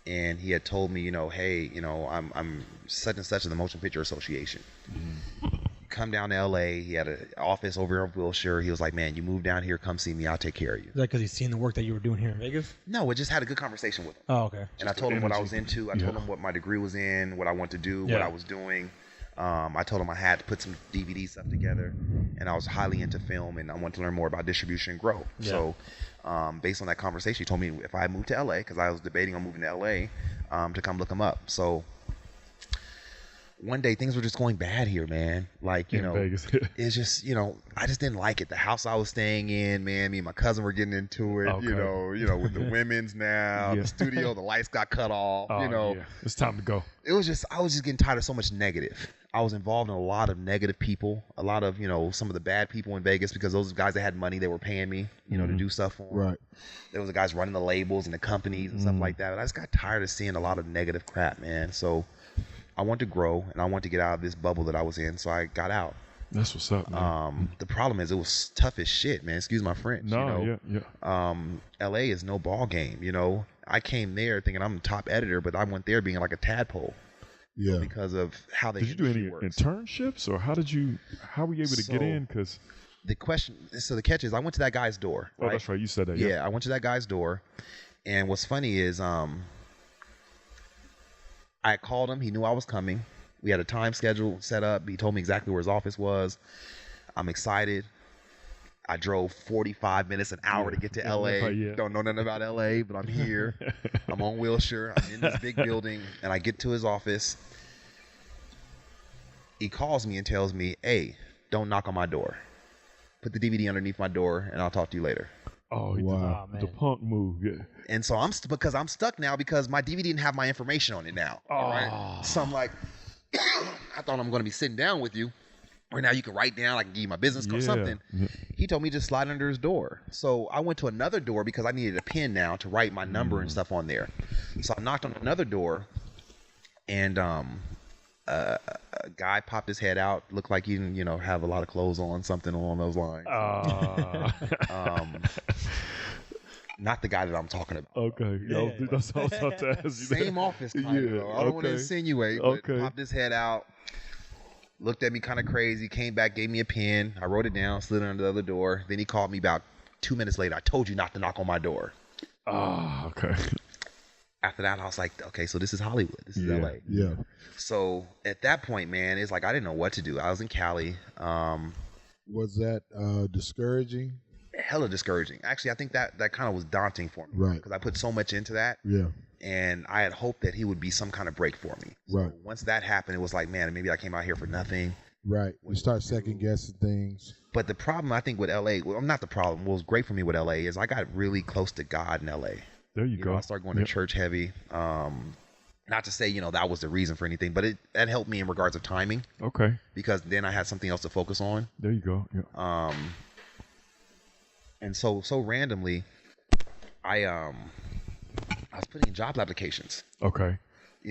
[SPEAKER 4] and he had told me, you know, hey, you know, I'm such and such of the Motion Picture Association. Mm-hmm. Come down to LA. He had an office over in Wilshire. He was like, man, you move down here, come see me, I'll take care of you.
[SPEAKER 5] Is that because he's seen the work that you were doing here in Vegas?
[SPEAKER 4] No, we just had a good conversation with him.
[SPEAKER 5] Oh, okay.
[SPEAKER 4] And I told him what I was into. I told him what my degree was in, what I want to do, what I was doing. I told him I had to put some DVD stuff together, and I was highly into film, and I wanted to learn more about distribution and grow. Yeah. So based on that conversation, he told me if I moved to LA, because I was debating on moving to LA, to come look him up. So one day things were just going bad here, man. Like, you know, Vegas. It's just, you know, I just didn't like it. The house I was staying in, man, me and my cousin were getting into it, you know, with the women's now, the studio, the lights got cut off, you know. Yeah.
[SPEAKER 3] It's time to go.
[SPEAKER 4] I was just getting tired of so much negative. I was involved in a lot of negative people, a lot of, you know, some of the bad people in Vegas, because those guys that had money, they were paying me, you know, to do stuff for them.
[SPEAKER 2] Right.
[SPEAKER 4] There was the guys running the labels and the companies and stuff like that. But I just got tired of seeing a lot of negative crap, man. So I want to grow, and I want to get out of this bubble that I was in, so I got out.
[SPEAKER 3] That's what's up, man.
[SPEAKER 4] The problem is it was tough as shit, man. Excuse my French.
[SPEAKER 3] No,
[SPEAKER 4] you know? LA is no ball game, you know. I came there thinking I'm the top editor, but I went there being like a tadpole. Yeah. Because of how they
[SPEAKER 3] did you do any internships, or how were you able to get in? Because
[SPEAKER 4] the catch is I went to that guy's door. Right?
[SPEAKER 3] Oh, that's right. You said that.
[SPEAKER 4] Yeah, I went to that guy's door, and what's funny is I called him. He knew I was coming. We had a time schedule set up. He told me exactly where his office was. I'm excited. I drove 45 minutes, an hour to get to LA. Don't know nothing about LA, but I'm here. I'm on Wilshire. I'm in this big building, and I get to his office. He calls me and tells me, hey, don't knock on my door. Put the DVD underneath my door, and I'll talk to you later.
[SPEAKER 3] Oh, wow. The punk move, yeah.
[SPEAKER 4] And so I'm stuck now because my DVD didn't have my information on it now.
[SPEAKER 3] Oh.
[SPEAKER 4] Right? So I'm like, I thought I'm going to be sitting down with you. Or now you can write down, I can give you my business card, something. He told me just slide under his door. So I went to another door because I needed a pen now to write my number and stuff on there. So I knocked on another door, and a guy popped his head out, looked like he didn't, have a lot of clothes on, something along those lines. Not the guy that I'm talking about.
[SPEAKER 3] Okay. That's what I was about to ask you.
[SPEAKER 4] Same office kind of. I don't want to insinuate, but popped his head out, looked at me kind of crazy, came back, gave me a pen. I wrote it down, slid it under the other door. Then he called me about 2 minutes later. I told you not to knock on my door.
[SPEAKER 3] Okay.
[SPEAKER 4] After that, I was like, okay, so this is Hollywood. This is LA.
[SPEAKER 2] Yeah.
[SPEAKER 4] So at that point, man, it's like I didn't know what to do. I was in Cali.
[SPEAKER 2] Was that discouraging?
[SPEAKER 4] Hella discouraging. Actually, I think that kind of was daunting for me.
[SPEAKER 2] Right.
[SPEAKER 4] Because I put so much into that.
[SPEAKER 2] Yeah.
[SPEAKER 4] And I had hoped that he would be some kind of break for me. So
[SPEAKER 2] Right.
[SPEAKER 4] once that happened, it was like, man, maybe I came out here for nothing.
[SPEAKER 2] Right. You start second guessing things.
[SPEAKER 4] But the problem, I think, with LA, well, not the problem, what was great for me with LA is I got really close to God in LA.
[SPEAKER 3] There you go.
[SPEAKER 4] I started going to church heavy. Not to say, that was the reason for anything, but that helped me in regards of timing.
[SPEAKER 3] Okay.
[SPEAKER 4] Because then I had something else to focus on.
[SPEAKER 3] There you go. Yeah.
[SPEAKER 4] And so randomly, I was putting in job applications.
[SPEAKER 3] Okay.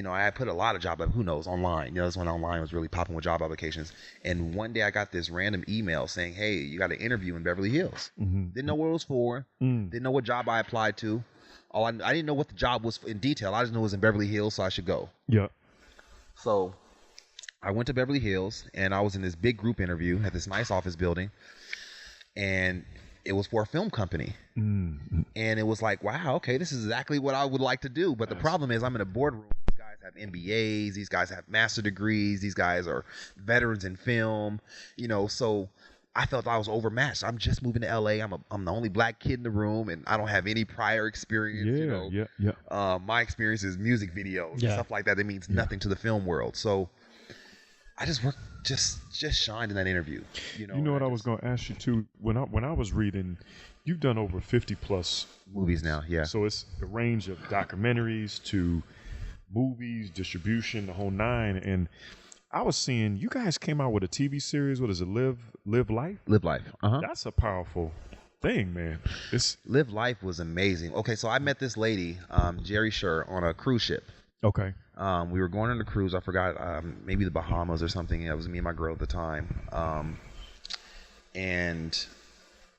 [SPEAKER 4] I had put a lot of who knows, online. That's when online was really popping with job applications. And one day I got this random email saying, hey, you got an interview in Beverly Hills.
[SPEAKER 3] Mm-hmm.
[SPEAKER 4] Didn't know what it was for. Didn't know what job I applied to. I didn't know what the job was in detail. I just knew it was in Beverly Hills, so I should go.
[SPEAKER 3] Yeah.
[SPEAKER 4] So I went to Beverly Hills, and I was in this big group interview at this nice office building. And it was for a film company.
[SPEAKER 3] Mm-hmm.
[SPEAKER 4] And it was like, wow, okay, this is exactly what I would like to do. But the problem is I'm in a boardroom. These guys have MBAs. These guys have master degrees. These guys are veterans in film. So I felt I was overmatched. I'm just moving to LA. I'm the only black kid in the room, and I don't have any prior experience.
[SPEAKER 3] Yeah.
[SPEAKER 4] My experience is music videos and stuff like that. That means nothing to the film world. So I just worked, just shined in that interview.
[SPEAKER 3] You know what I was going to ask you too? When I was reading, you've done over 50 plus
[SPEAKER 4] movies now. Yeah.
[SPEAKER 3] So it's a range of documentaries to movies, distribution, the whole nine. And I was seeing you guys came out with a TV series. What is it? Live Life?
[SPEAKER 4] Live Life. Uh-huh.
[SPEAKER 3] That's a powerful thing, man.
[SPEAKER 4] Live Life was amazing. Okay, so I met this lady, Jerry Sher, on a cruise ship.
[SPEAKER 3] Okay.
[SPEAKER 4] We were going on a cruise. I forgot, maybe the Bahamas or something. It was me and my girl at the time. And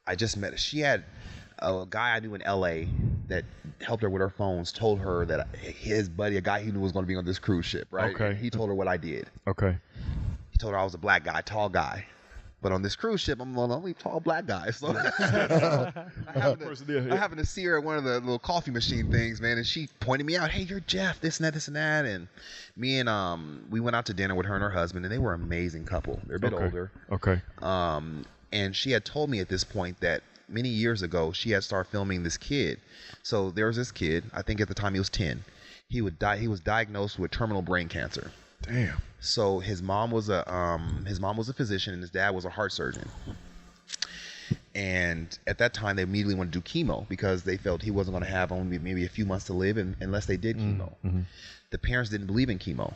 [SPEAKER 4] I just met her. She had a guy I knew in LA that helped her with her phones, told her that his buddy, a guy he knew was going to be on this cruise ship, right?
[SPEAKER 3] Okay.
[SPEAKER 4] He told her what I did.
[SPEAKER 3] Okay.
[SPEAKER 4] He told her I was a black guy, tall guy. But on this cruise ship, I'm the only tall black guy. So I happened to see her at one of the little coffee machine things, man, and she pointed me out. Hey, you're Jeff, this and that, this and that. And me and we went out to dinner with her and her husband, and they were an amazing couple. They're a bit older.
[SPEAKER 3] Okay.
[SPEAKER 4] And she had told me at this point that many years ago, she had started filming this kid. So there was this kid, I think at the time he was 10. He was diagnosed with terminal brain cancer.
[SPEAKER 3] Damn.
[SPEAKER 4] So his mom was a physician and his dad was a heart surgeon. And at that time, they immediately wanted to do chemo because they felt he wasn't going to have only maybe a few months to live unless they did chemo.
[SPEAKER 3] Mm-hmm.
[SPEAKER 4] The parents didn't believe in chemo.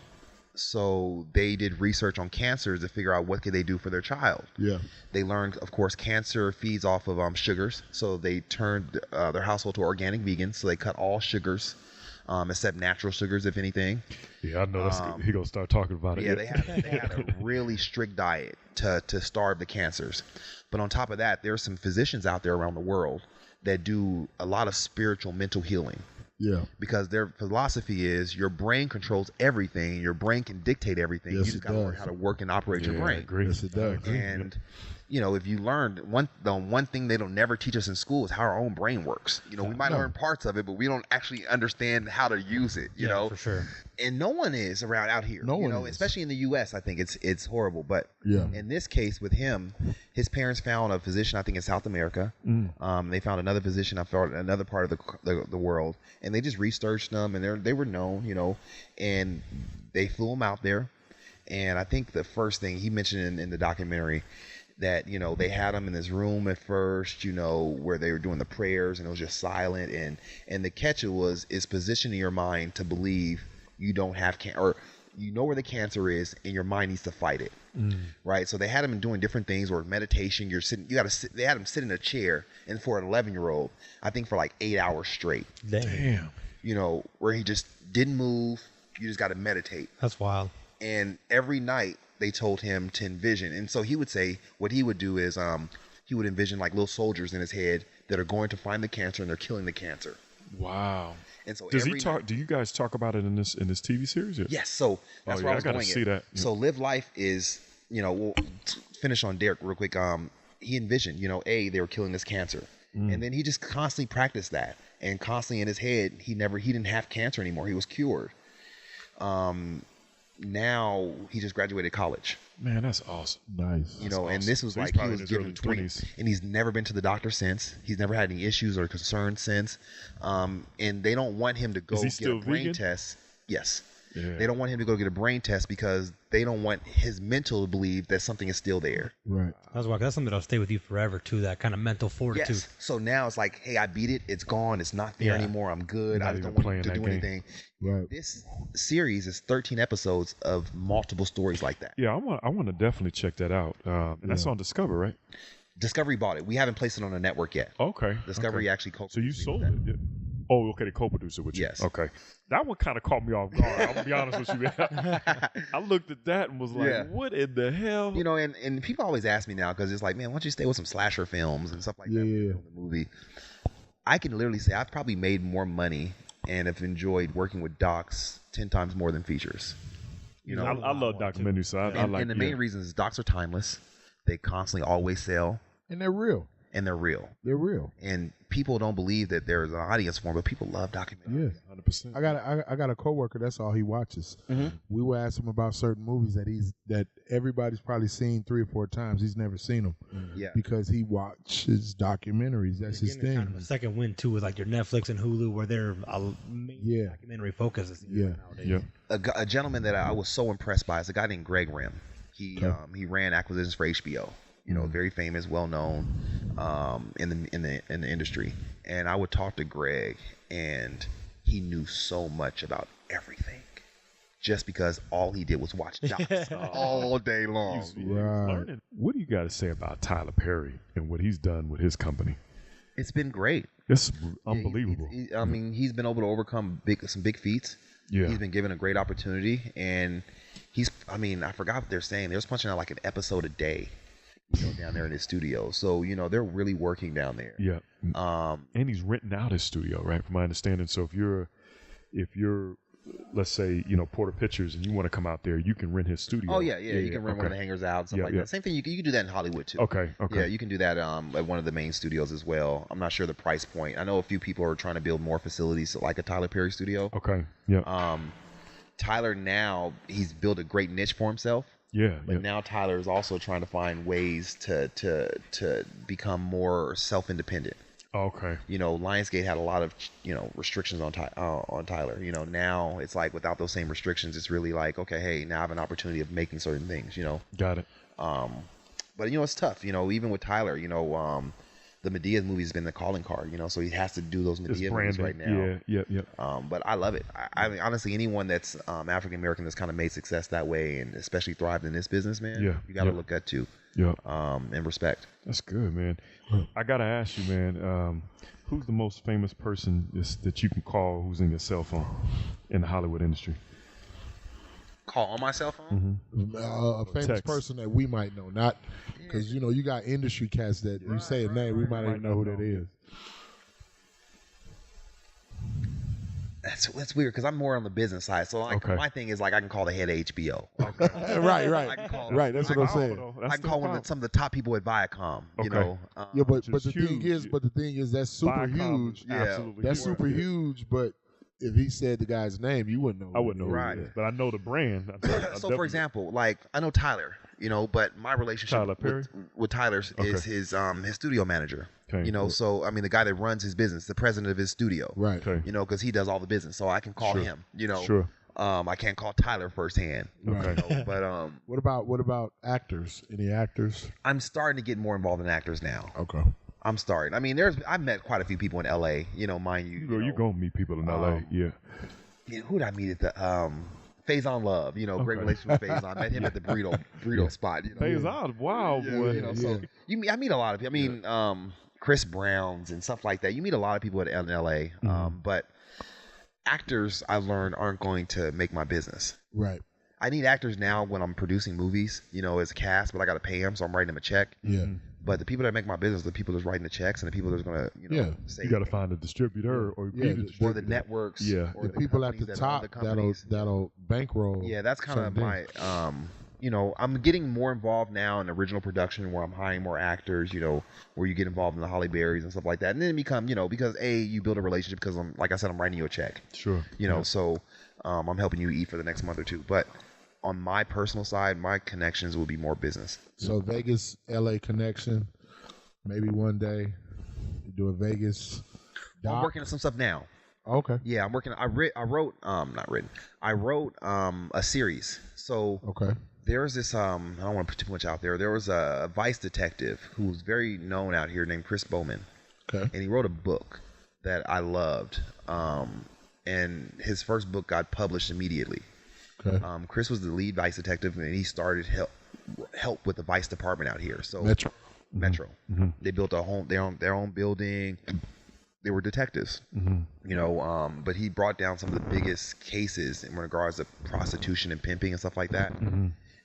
[SPEAKER 4] So they did research on cancers to figure out what could they do for their child.
[SPEAKER 2] Yeah.
[SPEAKER 4] They learned, of course, cancer feeds off of sugars. So they turned their household to organic vegan. So they cut all sugars, except natural sugars, if anything.
[SPEAKER 3] Yeah, I know. He gonna start talking about it.
[SPEAKER 4] Yeah, they had a really strict diet to starve the cancers. But on top of that, there are some physicians out there around the world that do a lot of spiritual mental healing.
[SPEAKER 2] Yeah.
[SPEAKER 4] Because their philosophy is your brain controls everything. Your brain can dictate everything.
[SPEAKER 2] Yes,
[SPEAKER 4] You just got to learn how to work and operate your brain.
[SPEAKER 3] I agree.
[SPEAKER 2] Yes, it does.
[SPEAKER 4] And if you learn the one thing they don't never teach us in school is how our own brain works. We might learn parts of it, but we don't actually understand how to use it. You know,
[SPEAKER 5] for sure.
[SPEAKER 4] And no one is around out here.
[SPEAKER 2] No one is.
[SPEAKER 4] Especially in the U.S. I think it's horrible. But
[SPEAKER 2] Yeah.
[SPEAKER 4] in this case with him, his parents found a physician, I think in South America. They found another physician, I thought, in another part of the world, and they just researched them, and they were known, and they flew him out there. And I think the first thing he mentioned in the documentary that, they had him in this room at first, where they were doing the prayers and it was just silent. And the catch is positioning your mind to believe you don't have cancer, or you know where the cancer is and your mind needs to fight it. Right. So they had him doing different things, or meditation. They had him sit in a chair, and for an 11-year-old, I think for like 8 hours straight.
[SPEAKER 5] Damn.
[SPEAKER 4] Where he just didn't move. You just got to meditate.
[SPEAKER 5] That's wild.
[SPEAKER 4] And every night they told him to envision. And so he would say what he would do is he would envision like little soldiers in his head that are going to find the cancer and they're killing the cancer.
[SPEAKER 3] Wow.
[SPEAKER 4] And so
[SPEAKER 3] Does he talk? Do you guys talk about it in this TV series? Or?
[SPEAKER 4] Yes. So that's where I was
[SPEAKER 3] gotta
[SPEAKER 4] going.
[SPEAKER 3] see that.
[SPEAKER 4] So Live Life is, we'll finish on Derek real quick. He envisioned, they were killing this cancer, and then he just constantly practiced that, and constantly in his head, he didn't have cancer anymore. He was cured. Now he just graduated college.
[SPEAKER 3] Man, that's awesome.
[SPEAKER 2] Nice.
[SPEAKER 4] And this was
[SPEAKER 3] So he's
[SPEAKER 4] like he
[SPEAKER 3] probably
[SPEAKER 4] was
[SPEAKER 3] in his
[SPEAKER 4] given
[SPEAKER 3] early
[SPEAKER 4] 20,
[SPEAKER 3] 20s.
[SPEAKER 4] and he's never been to the doctor since. He's never had any issues or concerns since. And they don't want him to go
[SPEAKER 3] he
[SPEAKER 4] get
[SPEAKER 3] still
[SPEAKER 4] a brain
[SPEAKER 3] vegan?
[SPEAKER 4] test. Yes.
[SPEAKER 3] Yeah.
[SPEAKER 4] They don't want him to go get a brain test because they don't want his mental to believe that something is still there.
[SPEAKER 2] Right.
[SPEAKER 5] That's something that'll stay with you forever too. That kind of mental fortitude.
[SPEAKER 4] Yes. So now it's like, hey, I beat it. It's gone. It's not there anymore. I'm good.
[SPEAKER 3] Not
[SPEAKER 4] I just
[SPEAKER 3] even
[SPEAKER 4] don't want
[SPEAKER 3] playing
[SPEAKER 4] to
[SPEAKER 3] that
[SPEAKER 4] do
[SPEAKER 3] game.
[SPEAKER 4] anything.
[SPEAKER 2] Right.
[SPEAKER 4] This series is 13 episodes of multiple stories like that.
[SPEAKER 3] Yeah, I want to definitely check that out. And that's on Discover, right?
[SPEAKER 4] Discovery bought it. We haven't placed it on a network yet.
[SPEAKER 3] Okay.
[SPEAKER 4] Discovery
[SPEAKER 3] okay.
[SPEAKER 4] actually
[SPEAKER 3] So you sold it? Yeah. Oh, okay. The co-producer with you.
[SPEAKER 4] Yes.
[SPEAKER 3] Okay. That one kind of caught me off guard. I'm gonna be honest with you. I looked at that and was like,
[SPEAKER 4] Yeah.
[SPEAKER 3] "What in the hell?"
[SPEAKER 4] And people always ask me now because it's like, man, why don't you stay with some slasher films and stuff like that when you're doing the movie? I can literally say I've probably made more money and have enjoyed working with docs 10 times more than features.
[SPEAKER 3] I love documentaries, so I like.
[SPEAKER 4] And the main reason is docs are timeless. They constantly always sell,
[SPEAKER 2] And they're real.
[SPEAKER 4] and they're real.
[SPEAKER 2] They're real.
[SPEAKER 4] And people don't believe that there's an audience for them, but people love documentaries.
[SPEAKER 2] Yes.
[SPEAKER 3] 100%.
[SPEAKER 2] I got a coworker. That's all he watches. We will ask him about certain movies that everybody's probably seen 3 or 4 times. He's never seen them.
[SPEAKER 4] Yeah.
[SPEAKER 2] Because he watches documentaries. That's his
[SPEAKER 5] Again, it's
[SPEAKER 2] thing.
[SPEAKER 5] kind of a second win too with like your Netflix and Hulu, where they're main documentary focus. Nowadays.
[SPEAKER 3] Yeah.
[SPEAKER 4] A gentleman that I was so impressed by is a guy named Greg Rim. He ran acquisitions for HBO. Very famous, well known in the industry. And I would talk to Greg, and he knew so much about everything, just because all he did was watch docs all day long.
[SPEAKER 2] Right.
[SPEAKER 3] What do you got to say about Tyler Perry and what he's done with his company?
[SPEAKER 4] It's been great.
[SPEAKER 3] It's unbelievable.
[SPEAKER 4] He's been able to overcome some big feats.
[SPEAKER 3] Yeah.
[SPEAKER 4] He's been given a great opportunity, and I forgot what they're saying. They're punching out like an episode a day, down there in his studio. So, they're really working down there.
[SPEAKER 3] Yeah. And he's renting out his studio, right? From my understanding. So if you're, let's say, Porter Pictures, and you want to come out there, you can rent his studio.
[SPEAKER 4] Oh yeah. You can rent one of the hangars out, stuff like that. Same thing. You can do that in Hollywood too.
[SPEAKER 3] Okay.
[SPEAKER 4] Yeah, you can do that at one of the main studios as well. I'm not sure the price point. I know a few people are trying to build more facilities like a Tyler Perry studio.
[SPEAKER 3] Okay. Yeah.
[SPEAKER 4] Tyler now, he's built a great niche for himself.
[SPEAKER 3] Yeah.
[SPEAKER 4] But now Tyler is also trying to find ways to become more self-independent.
[SPEAKER 3] Okay.
[SPEAKER 4] Lionsgate had a lot of restrictions on Tyler. Now it's like without those same restrictions, it's really like, okay, hey, now I have an opportunity of making certain things.
[SPEAKER 3] Got it.
[SPEAKER 4] But it's tough. Even with Tyler, the Medea movie has been the calling card. So he has to do those Medea movies right now.
[SPEAKER 3] Yeah.
[SPEAKER 4] But I love it. I mean, honestly, anyone that's African American that's kind of made success that way, and especially thrived in this business, man, you got to look at too.
[SPEAKER 3] Yeah.
[SPEAKER 4] And respect.
[SPEAKER 3] That's good, man. I gotta ask you, man. Who's the most famous person that you can call who's in your cell phone in the Hollywood industry?
[SPEAKER 4] Call on my cell phone?
[SPEAKER 2] A famous
[SPEAKER 3] Text.
[SPEAKER 2] person that we might know, not because you got industry cats that you say a name, we might not even know who that is.
[SPEAKER 4] That's weird because I'm more on the business side. So my thing is like I can call the head of HBO.
[SPEAKER 2] Right. That's what I'm saying.
[SPEAKER 4] I can call some of the top people at Viacom.
[SPEAKER 3] Okay.
[SPEAKER 2] Yeah, but
[SPEAKER 3] Which
[SPEAKER 2] the
[SPEAKER 3] is
[SPEAKER 2] thing
[SPEAKER 3] huge.
[SPEAKER 2] is that's super
[SPEAKER 3] Viacom
[SPEAKER 2] huge.
[SPEAKER 3] is absolutely
[SPEAKER 2] That's
[SPEAKER 3] huge.
[SPEAKER 2] super huge. But if he said the guy's name, you wouldn't know.
[SPEAKER 3] I wouldn't know who
[SPEAKER 4] Right.
[SPEAKER 3] it is, but I know the brand.
[SPEAKER 4] So for example, like I know Tyler, but my relationship
[SPEAKER 3] Tyler Perry?
[SPEAKER 4] with Tyler is his studio manager.
[SPEAKER 3] Okay, cool.
[SPEAKER 4] So I mean the guy that runs his business, the president of his studio.
[SPEAKER 2] Right.
[SPEAKER 3] Okay.
[SPEAKER 4] Because he does all the business, so I can call
[SPEAKER 3] Sure.
[SPEAKER 4] him.
[SPEAKER 3] Sure.
[SPEAKER 4] I can't call Tyler firsthand.
[SPEAKER 3] Okay.
[SPEAKER 4] But
[SPEAKER 2] What about actors? Any actors?
[SPEAKER 4] I'm starting to get more involved in actors now.
[SPEAKER 2] Okay.
[SPEAKER 4] I'm starting. I mean, I've met quite a few people in LA. Mind you.
[SPEAKER 3] You gonna meet people in LA? Yeah.
[SPEAKER 4] Who did I meet at the Faison Love? Great relationship with Faison. I met him at the burrito spot.
[SPEAKER 3] Faison, wow, boy.
[SPEAKER 4] So I meet a lot of people. I mean, Chris Browns and stuff like that. You meet a lot of people in LA. But actors, I've learned, aren't going to make my business.
[SPEAKER 2] Right.
[SPEAKER 4] I need actors now when I'm producing movies, you know, as a cast, but I got to pay them, so I'm writing them a check.
[SPEAKER 2] Yeah.
[SPEAKER 4] But the people that make my business, the people that's writing the checks, and the people that's gonna, you know, say
[SPEAKER 3] You got to find a distributor or be the
[SPEAKER 4] or
[SPEAKER 3] distributor.
[SPEAKER 4] the networks,
[SPEAKER 3] Yeah.
[SPEAKER 4] or
[SPEAKER 2] The people at the
[SPEAKER 4] companies that own
[SPEAKER 2] top
[SPEAKER 4] the companies.
[SPEAKER 2] that'll bankroll.
[SPEAKER 4] Yeah, that's kind of
[SPEAKER 2] certain
[SPEAKER 4] my,
[SPEAKER 2] things.
[SPEAKER 4] you know, I'm getting more involved now in original production where I'm hiring more actors, you know, where you get involved in the Holly Berries and stuff like that. And then it become, you know, because you build a relationship because like I said, I'm writing you a check.
[SPEAKER 3] Sure.
[SPEAKER 4] You know, so I'm helping you eat for the next month or two. But on my personal side, my connections will be more business.
[SPEAKER 2] So Vegas, LA connection. Maybe one day you do a Vegas.
[SPEAKER 4] I'm working on some stuff now.
[SPEAKER 2] Okay.
[SPEAKER 4] Yeah, I'm working. I wrote a series. So
[SPEAKER 2] Okay.
[SPEAKER 4] there's this I don't want to put too much out there. There was a vice detective who's very known out here named Chris Bowman.
[SPEAKER 2] Okay.
[SPEAKER 4] And he wrote a book that I loved. And his first book got published immediately.
[SPEAKER 2] Okay.
[SPEAKER 4] Chris was the lead vice detective, and he started help with the vice department out here. So Metro. They built their own building. They were detectives, you know. But he brought down some of the biggest cases in regards to prostitution and pimping and stuff like that,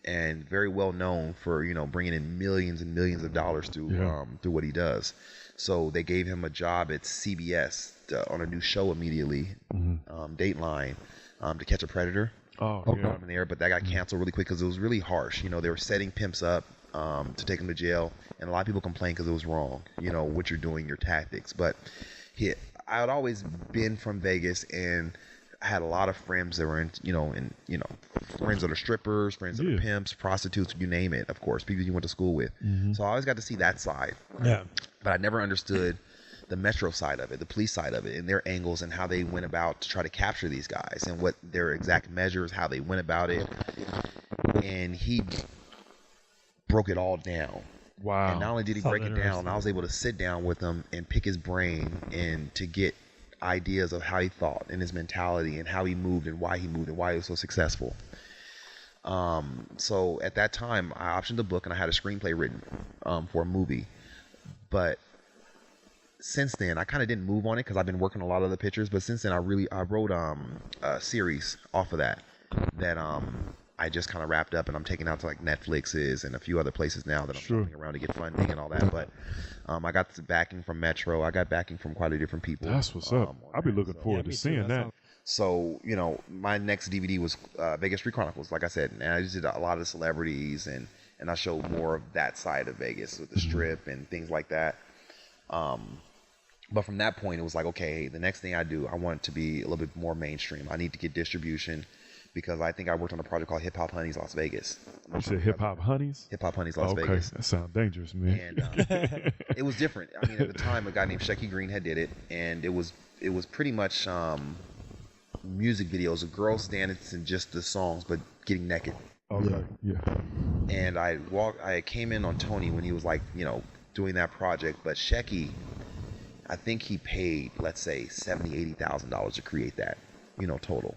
[SPEAKER 4] and very well known for, you know, bringing in millions and millions of dollars through what he does. So they gave him a job at CBS on a new show immediately, Dateline, to catch a predator.
[SPEAKER 3] Oh,
[SPEAKER 2] Okay.
[SPEAKER 4] In there, but that got canceled really quick because it was really harsh. You know, they were setting pimps up to take them to jail, and a lot of people complained because it was wrong. You know what you're doing, your tactics. But I had always been from Vegas, and I had a lot of friends that were friends that are strippers, friends that are pimps, prostitutes, you name it. Of course, people you went to school with. So I always got to see that side.
[SPEAKER 5] Yeah.
[SPEAKER 4] But I never understood the Metro side of it, the police side of it, and their angles and how they went about to try to capture these guys and what their exact measures, how they went about it. And he broke it all down.
[SPEAKER 3] Wow.
[SPEAKER 4] And not only did he break it down, I was able to sit down with him and pick his brain and to get ideas of how he thought and his mentality and how he moved and why he was so successful. So at that time, I optioned the book and I had a screenplay written for a movie. But since then, I kind of didn't move on it because I've been working on a lot of the pictures. But since then, I wrote a series off of that I just kind of wrapped up, and I'm taking out to like Netflix's and a few other places now that I'm shopping around to get funding and all that. But I got the backing from Metro. I got backing from quite a different people.
[SPEAKER 3] That's what's up. I'll be looking forward to seeing that.
[SPEAKER 4] So, you know, my next DVD was Vegas Street Chronicles, like I said, and I just did a lot of the celebrities, and I showed more of that side of Vegas with the strip and things like that. But from that point, it was like, okay, the next thing I do, I want it to be a little bit more mainstream. I need to get distribution because I think I worked on a project called Hip Hop Honeys Las Vegas.
[SPEAKER 3] You said Hip Hop Honeys?
[SPEAKER 4] Hip Hop Honeys Las
[SPEAKER 3] okay.
[SPEAKER 4] Vegas.
[SPEAKER 3] That sounds dangerous, man.
[SPEAKER 4] And it was different. I mean, at the time, a guy named Shecky Green had did it, and it was pretty much music videos of girls dancing just the songs, but getting naked.
[SPEAKER 3] Okay, yeah.
[SPEAKER 4] And I came in on Tony when he was like, you know, doing that project, but Shecky, I think he paid, let's say, $70,000-$80,000 to create that, you know, total.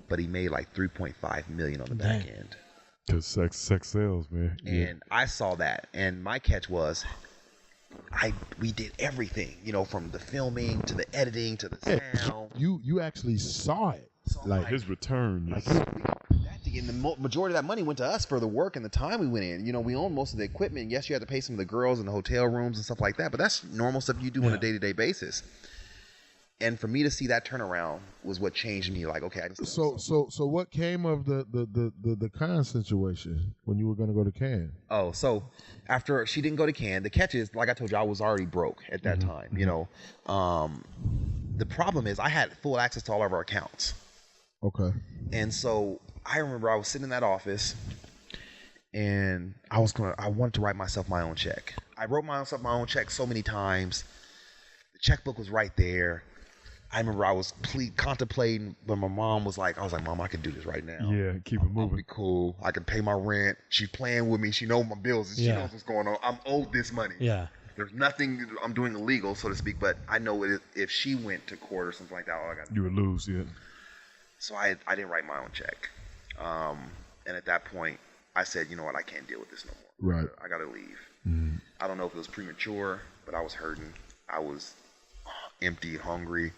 [SPEAKER 4] But he made like $3.5 million on the back end.
[SPEAKER 3] Because sex sells, man.
[SPEAKER 4] And I saw that, and my catch was, we did everything, you know, from the filming to the editing to the sound.
[SPEAKER 2] You actually saw it.
[SPEAKER 4] So
[SPEAKER 2] like
[SPEAKER 3] his return is...
[SPEAKER 4] And the majority of that money went to us for the work and the time we went in. You know, we own most of the equipment. Yes, you had to pay some of the girls in the hotel rooms and stuff like that, but that's normal stuff you do on a day-to-day basis. And for me to see that turnaround was what changed me. Like, okay.
[SPEAKER 2] So what came of the Cannes situation when you were going to go to Cannes?
[SPEAKER 4] Oh, so after she didn't go to Cannes, the catch is, like I told you, I was already broke at that time. You know, the problem is I had full access to all of our accounts.
[SPEAKER 2] Okay.
[SPEAKER 4] And so I remember I was sitting in that office, and I wanted to write myself my own check. I wrote myself my own check so many times. The checkbook was right there. I remember I was contemplating, but my mom was like, Mom, I can do this right now.
[SPEAKER 3] Yeah, keep it moving.
[SPEAKER 4] I'll be cool. I can pay my rent. She's playing with me. She knows my bills. And she knows what's going on. I'm owed this money.
[SPEAKER 5] Yeah.
[SPEAKER 4] There's nothing I'm doing illegal, so to speak, but I know if she went to court or something like that, all I got to do.
[SPEAKER 3] You would lose, yeah.
[SPEAKER 4] So I didn't write my own check. And at that point, I said, you know what, I can't deal with this no more.
[SPEAKER 2] Right.
[SPEAKER 4] I got to leave. I don't know if it was premature, but I was hurting. I was empty, hungry.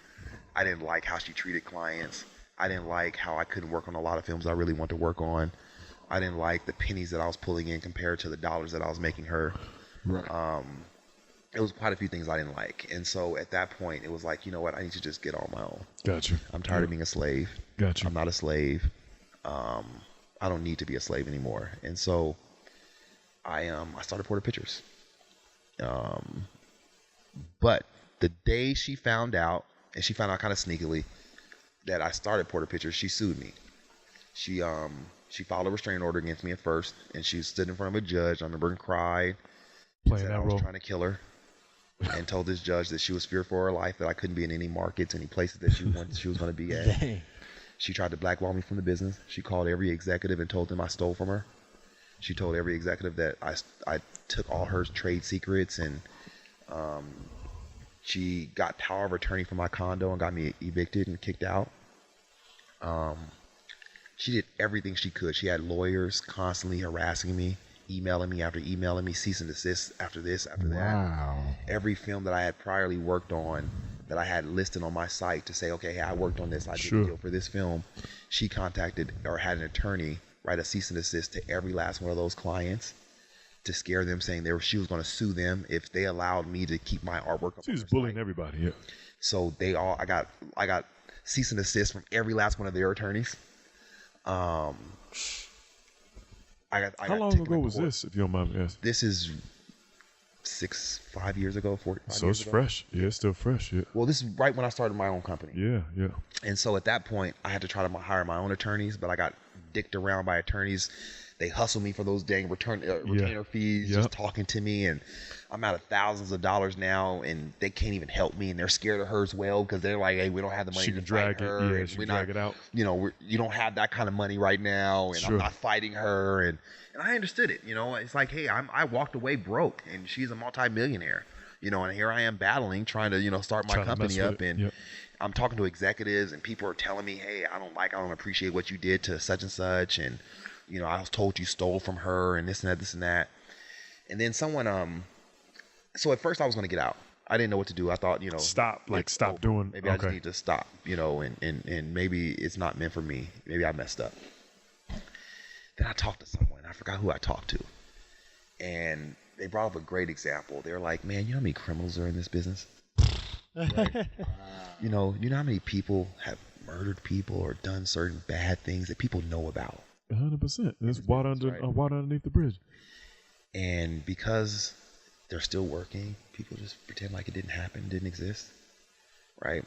[SPEAKER 4] I didn't like how she treated clients. I didn't like how I couldn't work on a lot of films I really wanted to work on. I didn't like the pennies that I was pulling in compared to the dollars that I was making her.
[SPEAKER 2] Right.
[SPEAKER 4] It was quite a few things I didn't like. And so at that point, it was like, you know what? I need to just get on my own.
[SPEAKER 3] Gotcha.
[SPEAKER 4] I'm tired of being a slave.
[SPEAKER 3] Gotcha.
[SPEAKER 4] I'm not a slave. I don't need to be a slave anymore. And so I started Porter Pictures. But the day she found out, and she found out kind of sneakily, that I started Porter Pictures, she sued me. She filed a restraining order against me at first, and she stood in front of a judge. I remember and cried.
[SPEAKER 3] Playing
[SPEAKER 4] Said
[SPEAKER 3] that
[SPEAKER 4] I was
[SPEAKER 3] role.
[SPEAKER 4] trying to kill her, and told this judge that she was fearful for her life, that I couldn't be in any markets, any places that she was going to be at.
[SPEAKER 5] Dang.
[SPEAKER 4] She tried to blackball me from the business. She called every executive and told them I stole from her. She told every executive that I took all her trade secrets, and she got power of attorney for my condo and got me evicted and kicked out. She did everything she could. She had lawyers constantly harassing me, emailing me after emailing me, cease and desist after this, after that.
[SPEAKER 2] Wow.
[SPEAKER 4] Every film that I had priorly worked on, that I had listed on my site to say, okay, hey, I worked on this, I did a deal for this film, she contacted or had an attorney write a cease and desist to every last one of those clients to scare them, saying she was going to sue them if they allowed me to keep my artwork up.
[SPEAKER 3] She was
[SPEAKER 4] on her
[SPEAKER 3] bullying
[SPEAKER 4] site.
[SPEAKER 3] everybody. Yeah.
[SPEAKER 4] So I got cease and desist from every last one of their attorneys.
[SPEAKER 3] How
[SPEAKER 4] got
[SPEAKER 3] long
[SPEAKER 4] taken
[SPEAKER 3] ago
[SPEAKER 4] to
[SPEAKER 3] was
[SPEAKER 4] court.
[SPEAKER 3] this, if you don't mind me asking?
[SPEAKER 4] This is 5 years ago, 5
[SPEAKER 3] So
[SPEAKER 4] years
[SPEAKER 3] it's
[SPEAKER 4] ago.
[SPEAKER 3] fresh. Yeah, it's still fresh. Yeah.
[SPEAKER 4] Well, this is right when I started my own company.
[SPEAKER 3] Yeah, yeah.
[SPEAKER 4] And so at that point, I had to try to hire my own attorneys, but I got dicked around by attorneys. They hustle me for those dang retainer fees, just talking to me, and I'm out of thousands of dollars now, and they can't even help me, and they're scared of her as well because they're like, hey, we don't have the money
[SPEAKER 3] She
[SPEAKER 4] to
[SPEAKER 3] can
[SPEAKER 4] fight
[SPEAKER 3] drag it.
[SPEAKER 4] her.
[SPEAKER 3] Yeah,
[SPEAKER 4] and
[SPEAKER 3] she
[SPEAKER 4] we're
[SPEAKER 3] can drag
[SPEAKER 4] not,
[SPEAKER 3] it out.
[SPEAKER 4] You know, you don't have that kind of money right now, and
[SPEAKER 3] Sure.
[SPEAKER 4] I'm not fighting her, and I understood it. You know, it's like, hey, I walked away broke, and she's a multimillionaire. You know, and here I am battling, trying to, start my
[SPEAKER 3] Trying to
[SPEAKER 4] company
[SPEAKER 3] mess with
[SPEAKER 4] up,
[SPEAKER 3] it.
[SPEAKER 4] and
[SPEAKER 3] Yep.
[SPEAKER 4] I'm talking to executives, and people are telling me, hey, I don't appreciate what you did to such and such, and I was told you stole from her, and this and that. And then someone, so at first I was going to get out. I didn't know what to do. I thought,
[SPEAKER 3] Stop doing.
[SPEAKER 4] maybe I just need to stop, and maybe it's not meant for me. Maybe I messed up. Then I talked to someone. I forgot who I talked to. And they brought up a great example. They were like, man, you know how many criminals are in this business? Right? You know how many people have murdered people or done certain bad things that people know about?
[SPEAKER 3] 100%. There's water underneath the bridge.
[SPEAKER 4] And because they're still working, people just pretend like it didn't happen, didn't exist, right?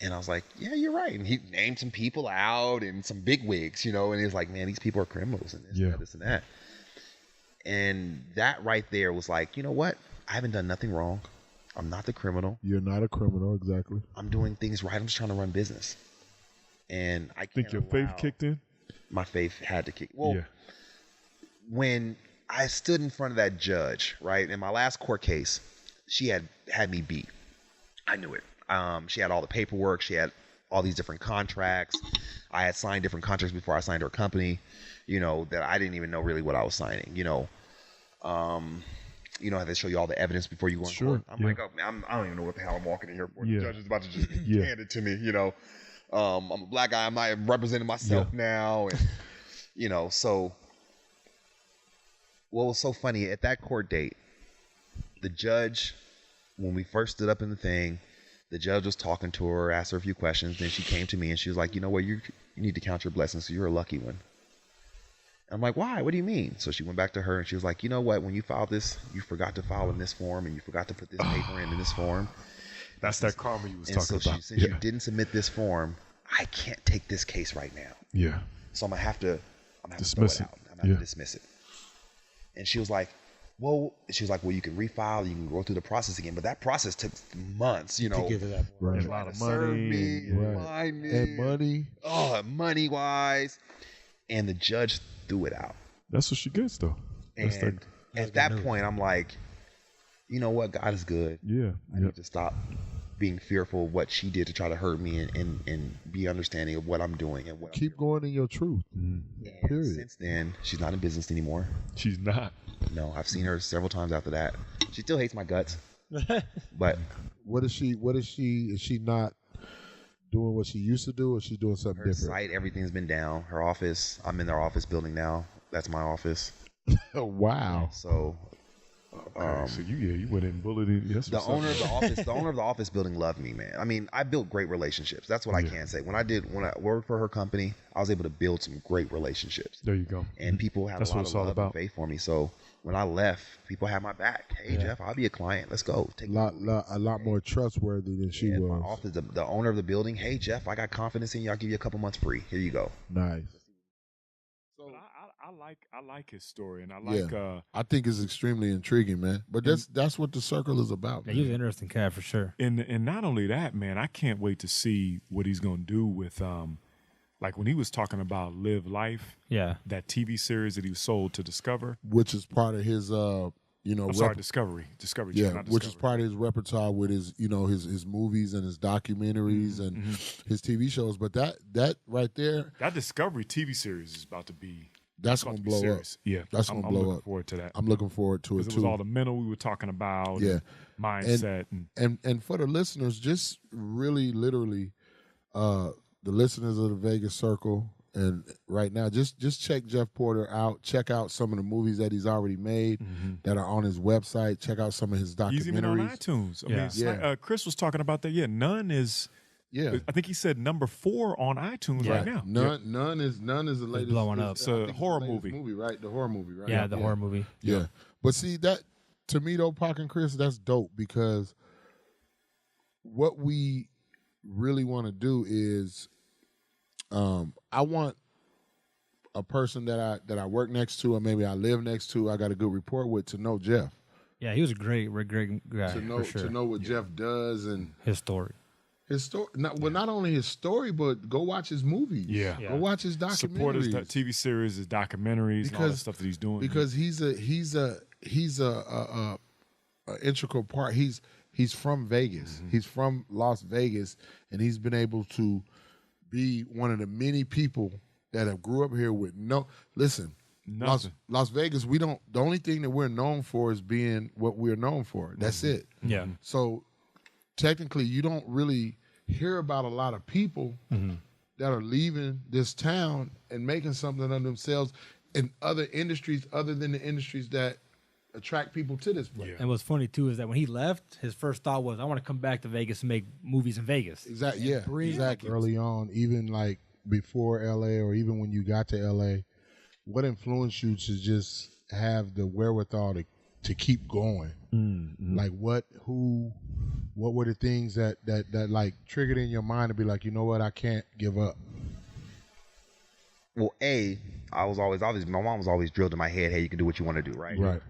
[SPEAKER 4] And I was like, yeah, you're right. And he named some people out and some bigwigs, and he was like, man, these people are criminals and this and that. And that right there was like, you know what? I haven't done nothing wrong. I'm not the criminal.
[SPEAKER 2] You're not a criminal, exactly.
[SPEAKER 4] I'm doing things right. I'm just trying to run business. And I can't
[SPEAKER 3] Think your faith kicked in?
[SPEAKER 4] My faith had to kick. Well,
[SPEAKER 3] Yeah.
[SPEAKER 4] when I stood in front of that judge, right, in my last court case, she had me beat. I knew it. She had all the paperwork. She had all these different contracts. I had signed different contracts before I signed her company, that I didn't even know really what I was signing, how they show you all the evidence before you go in court. I'm like, oh, man, I don't even know what the hell I'm walking in here for. The judge is about to just hand it to me, I'm a black guy. I'm not representing myself now. And, so what was so funny at that court date, the judge, when we first stood up in the thing, the judge was talking to her, asked her a few questions. Then she came to me and she was like, you know what? You need to count your blessings. So you're a lucky one. I'm like, why? What do you mean? So she went back to her and she was like, you know what? When you filed this, you forgot to file in this form and you forgot to put this paper in this form.
[SPEAKER 3] That's that karma you was talking
[SPEAKER 4] so
[SPEAKER 3] about.
[SPEAKER 4] Since you didn't submit this form, I can't take this case right now.
[SPEAKER 3] Yeah.
[SPEAKER 4] So I'm gonna have to
[SPEAKER 3] Dismiss
[SPEAKER 4] throw
[SPEAKER 3] it.
[SPEAKER 4] it out. I'm gonna have to dismiss it. And she was like, well, you can refile, you can go through the process again, but that process took months,
[SPEAKER 5] To get to that point.
[SPEAKER 2] Right.
[SPEAKER 3] A lot of
[SPEAKER 4] serve
[SPEAKER 3] money.
[SPEAKER 4] me,
[SPEAKER 2] Right.
[SPEAKER 4] find me,
[SPEAKER 2] And money.
[SPEAKER 4] money wise, and the judge threw it out.
[SPEAKER 3] That's what she gets, though. That's
[SPEAKER 4] And at that point, I'm like, you know what? God is good.
[SPEAKER 3] Yeah.
[SPEAKER 4] I need to stop being fearful of what she did to try to hurt me and be understanding of what I'm doing and what
[SPEAKER 2] Keep going in your truth.
[SPEAKER 4] And
[SPEAKER 2] Period.
[SPEAKER 4] since then, she's not in business anymore.
[SPEAKER 3] She's not.
[SPEAKER 4] No, I've seen her several times after that. She still hates my guts. But
[SPEAKER 2] What is she? Is she not doing what she used to do, or she's doing something
[SPEAKER 4] Her
[SPEAKER 2] different?
[SPEAKER 4] site, everything's been down. Her office, I'm in their office building now. That's my office.
[SPEAKER 2] Oh, wow.
[SPEAKER 4] So
[SPEAKER 3] So you went in and bullied it.
[SPEAKER 4] the owner of the office building loved me, man. I mean, I built great relationships. That's what I can say. When I worked for her company, I was able to build some great relationships.
[SPEAKER 3] There you go.
[SPEAKER 4] And people have
[SPEAKER 3] That's
[SPEAKER 4] a
[SPEAKER 3] what
[SPEAKER 4] lot
[SPEAKER 3] it's
[SPEAKER 4] of
[SPEAKER 3] all
[SPEAKER 4] love
[SPEAKER 3] about.
[SPEAKER 4] and faith for me. So when I left, people had my back. Hey, Jeff, I'll be a client. Let's go.
[SPEAKER 2] A lot more trustworthy than she
[SPEAKER 4] And
[SPEAKER 2] was.
[SPEAKER 4] my office, the owner of the building, hey, Jeff, I got confidence in you. I'll give you a couple months free. Here you go.
[SPEAKER 2] Nice.
[SPEAKER 3] But I like his story, and I like
[SPEAKER 2] I think it's extremely intriguing, man. But that's what the circle is about.
[SPEAKER 5] Yeah,
[SPEAKER 2] Man.
[SPEAKER 5] he was an interesting cat for sure.
[SPEAKER 3] and not only that, man, I can't wait to see what he's gonna do with like when he was talking about Live Life,
[SPEAKER 5] Yeah.
[SPEAKER 3] that TV series that he sold to Discover.
[SPEAKER 2] Which is part of his,
[SPEAKER 3] Discovery. Discovery
[SPEAKER 2] yeah,
[SPEAKER 3] Channel, not
[SPEAKER 2] which is
[SPEAKER 3] Discovery.
[SPEAKER 2] part of his repertoire with his, his movies and his documentaries and his TV shows. But that right there,
[SPEAKER 3] That Discovery TV series is about to be
[SPEAKER 2] that's
[SPEAKER 3] about
[SPEAKER 2] gonna
[SPEAKER 3] to be
[SPEAKER 2] blow up.
[SPEAKER 3] serious. Yeah,
[SPEAKER 2] That's
[SPEAKER 3] I'm
[SPEAKER 2] gonna blow
[SPEAKER 3] looking
[SPEAKER 2] up.
[SPEAKER 3] forward to that.
[SPEAKER 2] I'm looking forward to it
[SPEAKER 3] Because it
[SPEAKER 2] too.
[SPEAKER 3] was all the mental we were talking about,
[SPEAKER 2] Yeah.
[SPEAKER 3] and mindset, and
[SPEAKER 2] And for the listeners, just really literally, the listeners of the Vegas Circle, and right now, just check Jeff Porter out. Check out some of the movies that he's already made that are on his website. Check out some of his documentaries.
[SPEAKER 3] he's even on iTunes. I mean, it's
[SPEAKER 2] Yeah.
[SPEAKER 3] like, Chris was talking about that. Yeah, None is.
[SPEAKER 2] Yeah,
[SPEAKER 3] I think he said number 4 on iTunes right now.
[SPEAKER 2] None is the latest.
[SPEAKER 5] blowing up.
[SPEAKER 2] I
[SPEAKER 3] It's a
[SPEAKER 2] think
[SPEAKER 3] horror
[SPEAKER 2] the latest
[SPEAKER 3] movie.
[SPEAKER 2] right? The horror movie, right?
[SPEAKER 5] Yeah, the horror movie.
[SPEAKER 2] Yeah. But see, that to me though, Pac and Chris, that's dope, because what we really want to do is I want a person that I work next to, or maybe I live next to, I got a good rapport with, to know Jeff.
[SPEAKER 5] Yeah, he was a great guy
[SPEAKER 2] To know
[SPEAKER 5] for sure.
[SPEAKER 2] to know what Jeff does and
[SPEAKER 5] His story.
[SPEAKER 2] his story. Not only his story, but go watch his movies.
[SPEAKER 3] Yeah.
[SPEAKER 2] Go watch his documentaries.
[SPEAKER 3] Support his TV series, his documentaries, and all that stuff that he's doing.
[SPEAKER 2] Because he's a integral part. He's from Vegas. He's from Las Vegas, and he's been able to be one of the many people that have grew up here with
[SPEAKER 3] Nothing.
[SPEAKER 2] Las Vegas, the only thing that we're known for is being what we're known for. That's it.
[SPEAKER 5] Yeah.
[SPEAKER 2] So technically, you don't really hear about a lot of people that are leaving this town and making something of themselves in other industries other than the industries that attract people to this place.
[SPEAKER 3] Yeah.
[SPEAKER 5] And what's funny too is that when he left, his first thought was, I want to come back to Vegas and make movies in Vegas.
[SPEAKER 2] Exactly. Yeah.
[SPEAKER 5] Bring-
[SPEAKER 2] Exactly. Early on, even like before LA, or even when you got to LA, what influenced you to just have the wherewithal to keep going? Like what were the things that like triggered in your mind to be like, you know what, I can't give up?
[SPEAKER 4] Well, I was always my mom was always drilled in my head, hey, you can do what you want to do, right?
[SPEAKER 2] Right.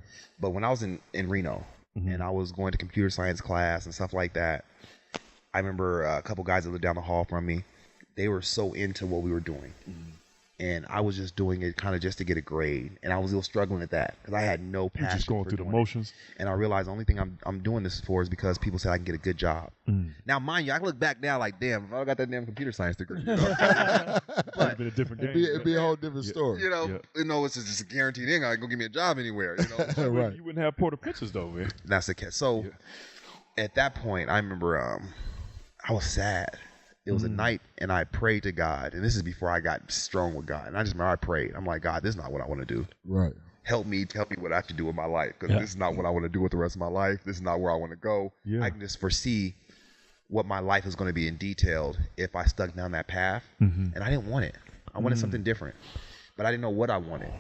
[SPEAKER 4] But when I was in Reno and I was going to computer science class and stuff like that, I remember a couple guys that lived down the hall from me. They were so into what we were doing. And I was just doing it kind of just to get a grade. And I was still struggling at that because I had no passion.
[SPEAKER 3] You're just going
[SPEAKER 4] for
[SPEAKER 3] through the
[SPEAKER 4] doing it.
[SPEAKER 3] motions.
[SPEAKER 4] And I realized the only thing I'm doing this for is because people said I can get a good job. Now, mind you, I look back now like, damn, if I got that damn computer science degree, you know,
[SPEAKER 3] It'd been a different game.
[SPEAKER 2] It'd be a whole different story.
[SPEAKER 4] it's just a guaranteed thing. I ain't gonna give me a job anywhere. You know,
[SPEAKER 2] Right.
[SPEAKER 3] You wouldn't have Porter pictures though, man.
[SPEAKER 4] that's the case. So at that point, I remember I was sad. It was a night, and I prayed to God, and this is before I got strong with God. And I just remember I prayed. I'm like, God, this is not what I want to do.
[SPEAKER 2] Right.
[SPEAKER 4] Help me what I have to do with my life, because this is not what I want to do with the rest of my life. This is not where I want to go.
[SPEAKER 3] Yeah.
[SPEAKER 4] I can just foresee what my life is going to be in detail if I stuck down that path, and I didn't want it. I wanted something different, but I didn't know what I wanted.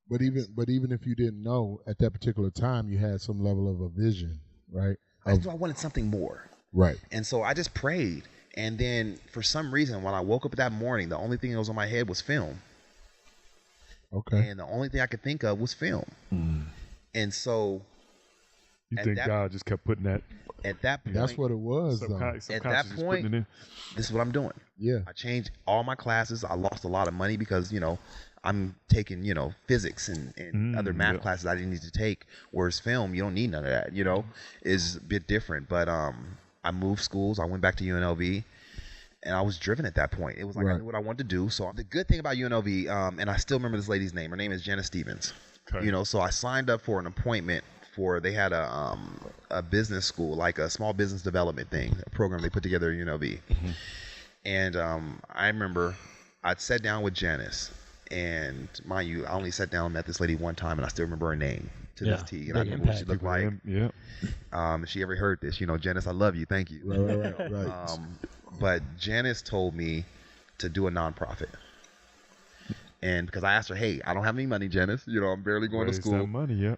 [SPEAKER 2] But even if you didn't know at that particular time, you had some level of a vision, right?
[SPEAKER 4] I just knew I wanted something more.
[SPEAKER 2] Right.
[SPEAKER 4] And so I just prayed. And then for some reason, when I woke up that morning, the only thing that was on my head was film.
[SPEAKER 2] Okay.
[SPEAKER 4] And the only thing I could think of was film. And so
[SPEAKER 3] You
[SPEAKER 4] At
[SPEAKER 3] think
[SPEAKER 4] that-
[SPEAKER 3] God just kept putting that
[SPEAKER 4] at that point,
[SPEAKER 2] That's what it was, though.
[SPEAKER 3] subconscious
[SPEAKER 4] At that
[SPEAKER 3] just putting
[SPEAKER 4] point-
[SPEAKER 3] it in?
[SPEAKER 4] this is what I'm doing.
[SPEAKER 2] Yeah.
[SPEAKER 4] I changed all my classes. I lost a lot of money because, I'm taking, physics and other math classes I didn't need to take. Whereas film, you don't need none of that, is a bit different. But I moved schools. I went back to UNLV. And I was driven at that point. It was like I
[SPEAKER 2] Right.
[SPEAKER 4] knew what I wanted to do. So the good thing about UNLV, and I still remember this lady's name. Her name is Jenna Stevens.
[SPEAKER 3] Okay.
[SPEAKER 4] So I signed up for an appointment they had a business school, like a small business development thing, a program they put together at UNLV. And I remember I'd sat down with Janice, and mind you, I only sat down and met this lady one time, and I still remember her name to this T. And I remember what she looked like.
[SPEAKER 3] Yeah.
[SPEAKER 4] If she ever heard this, Janice, I love you. Thank you.
[SPEAKER 2] Right.
[SPEAKER 4] But Janice told me to do a nonprofit. And because I asked her, hey, I don't have any money, Janice. I'm barely going to school.
[SPEAKER 3] That money, yeah.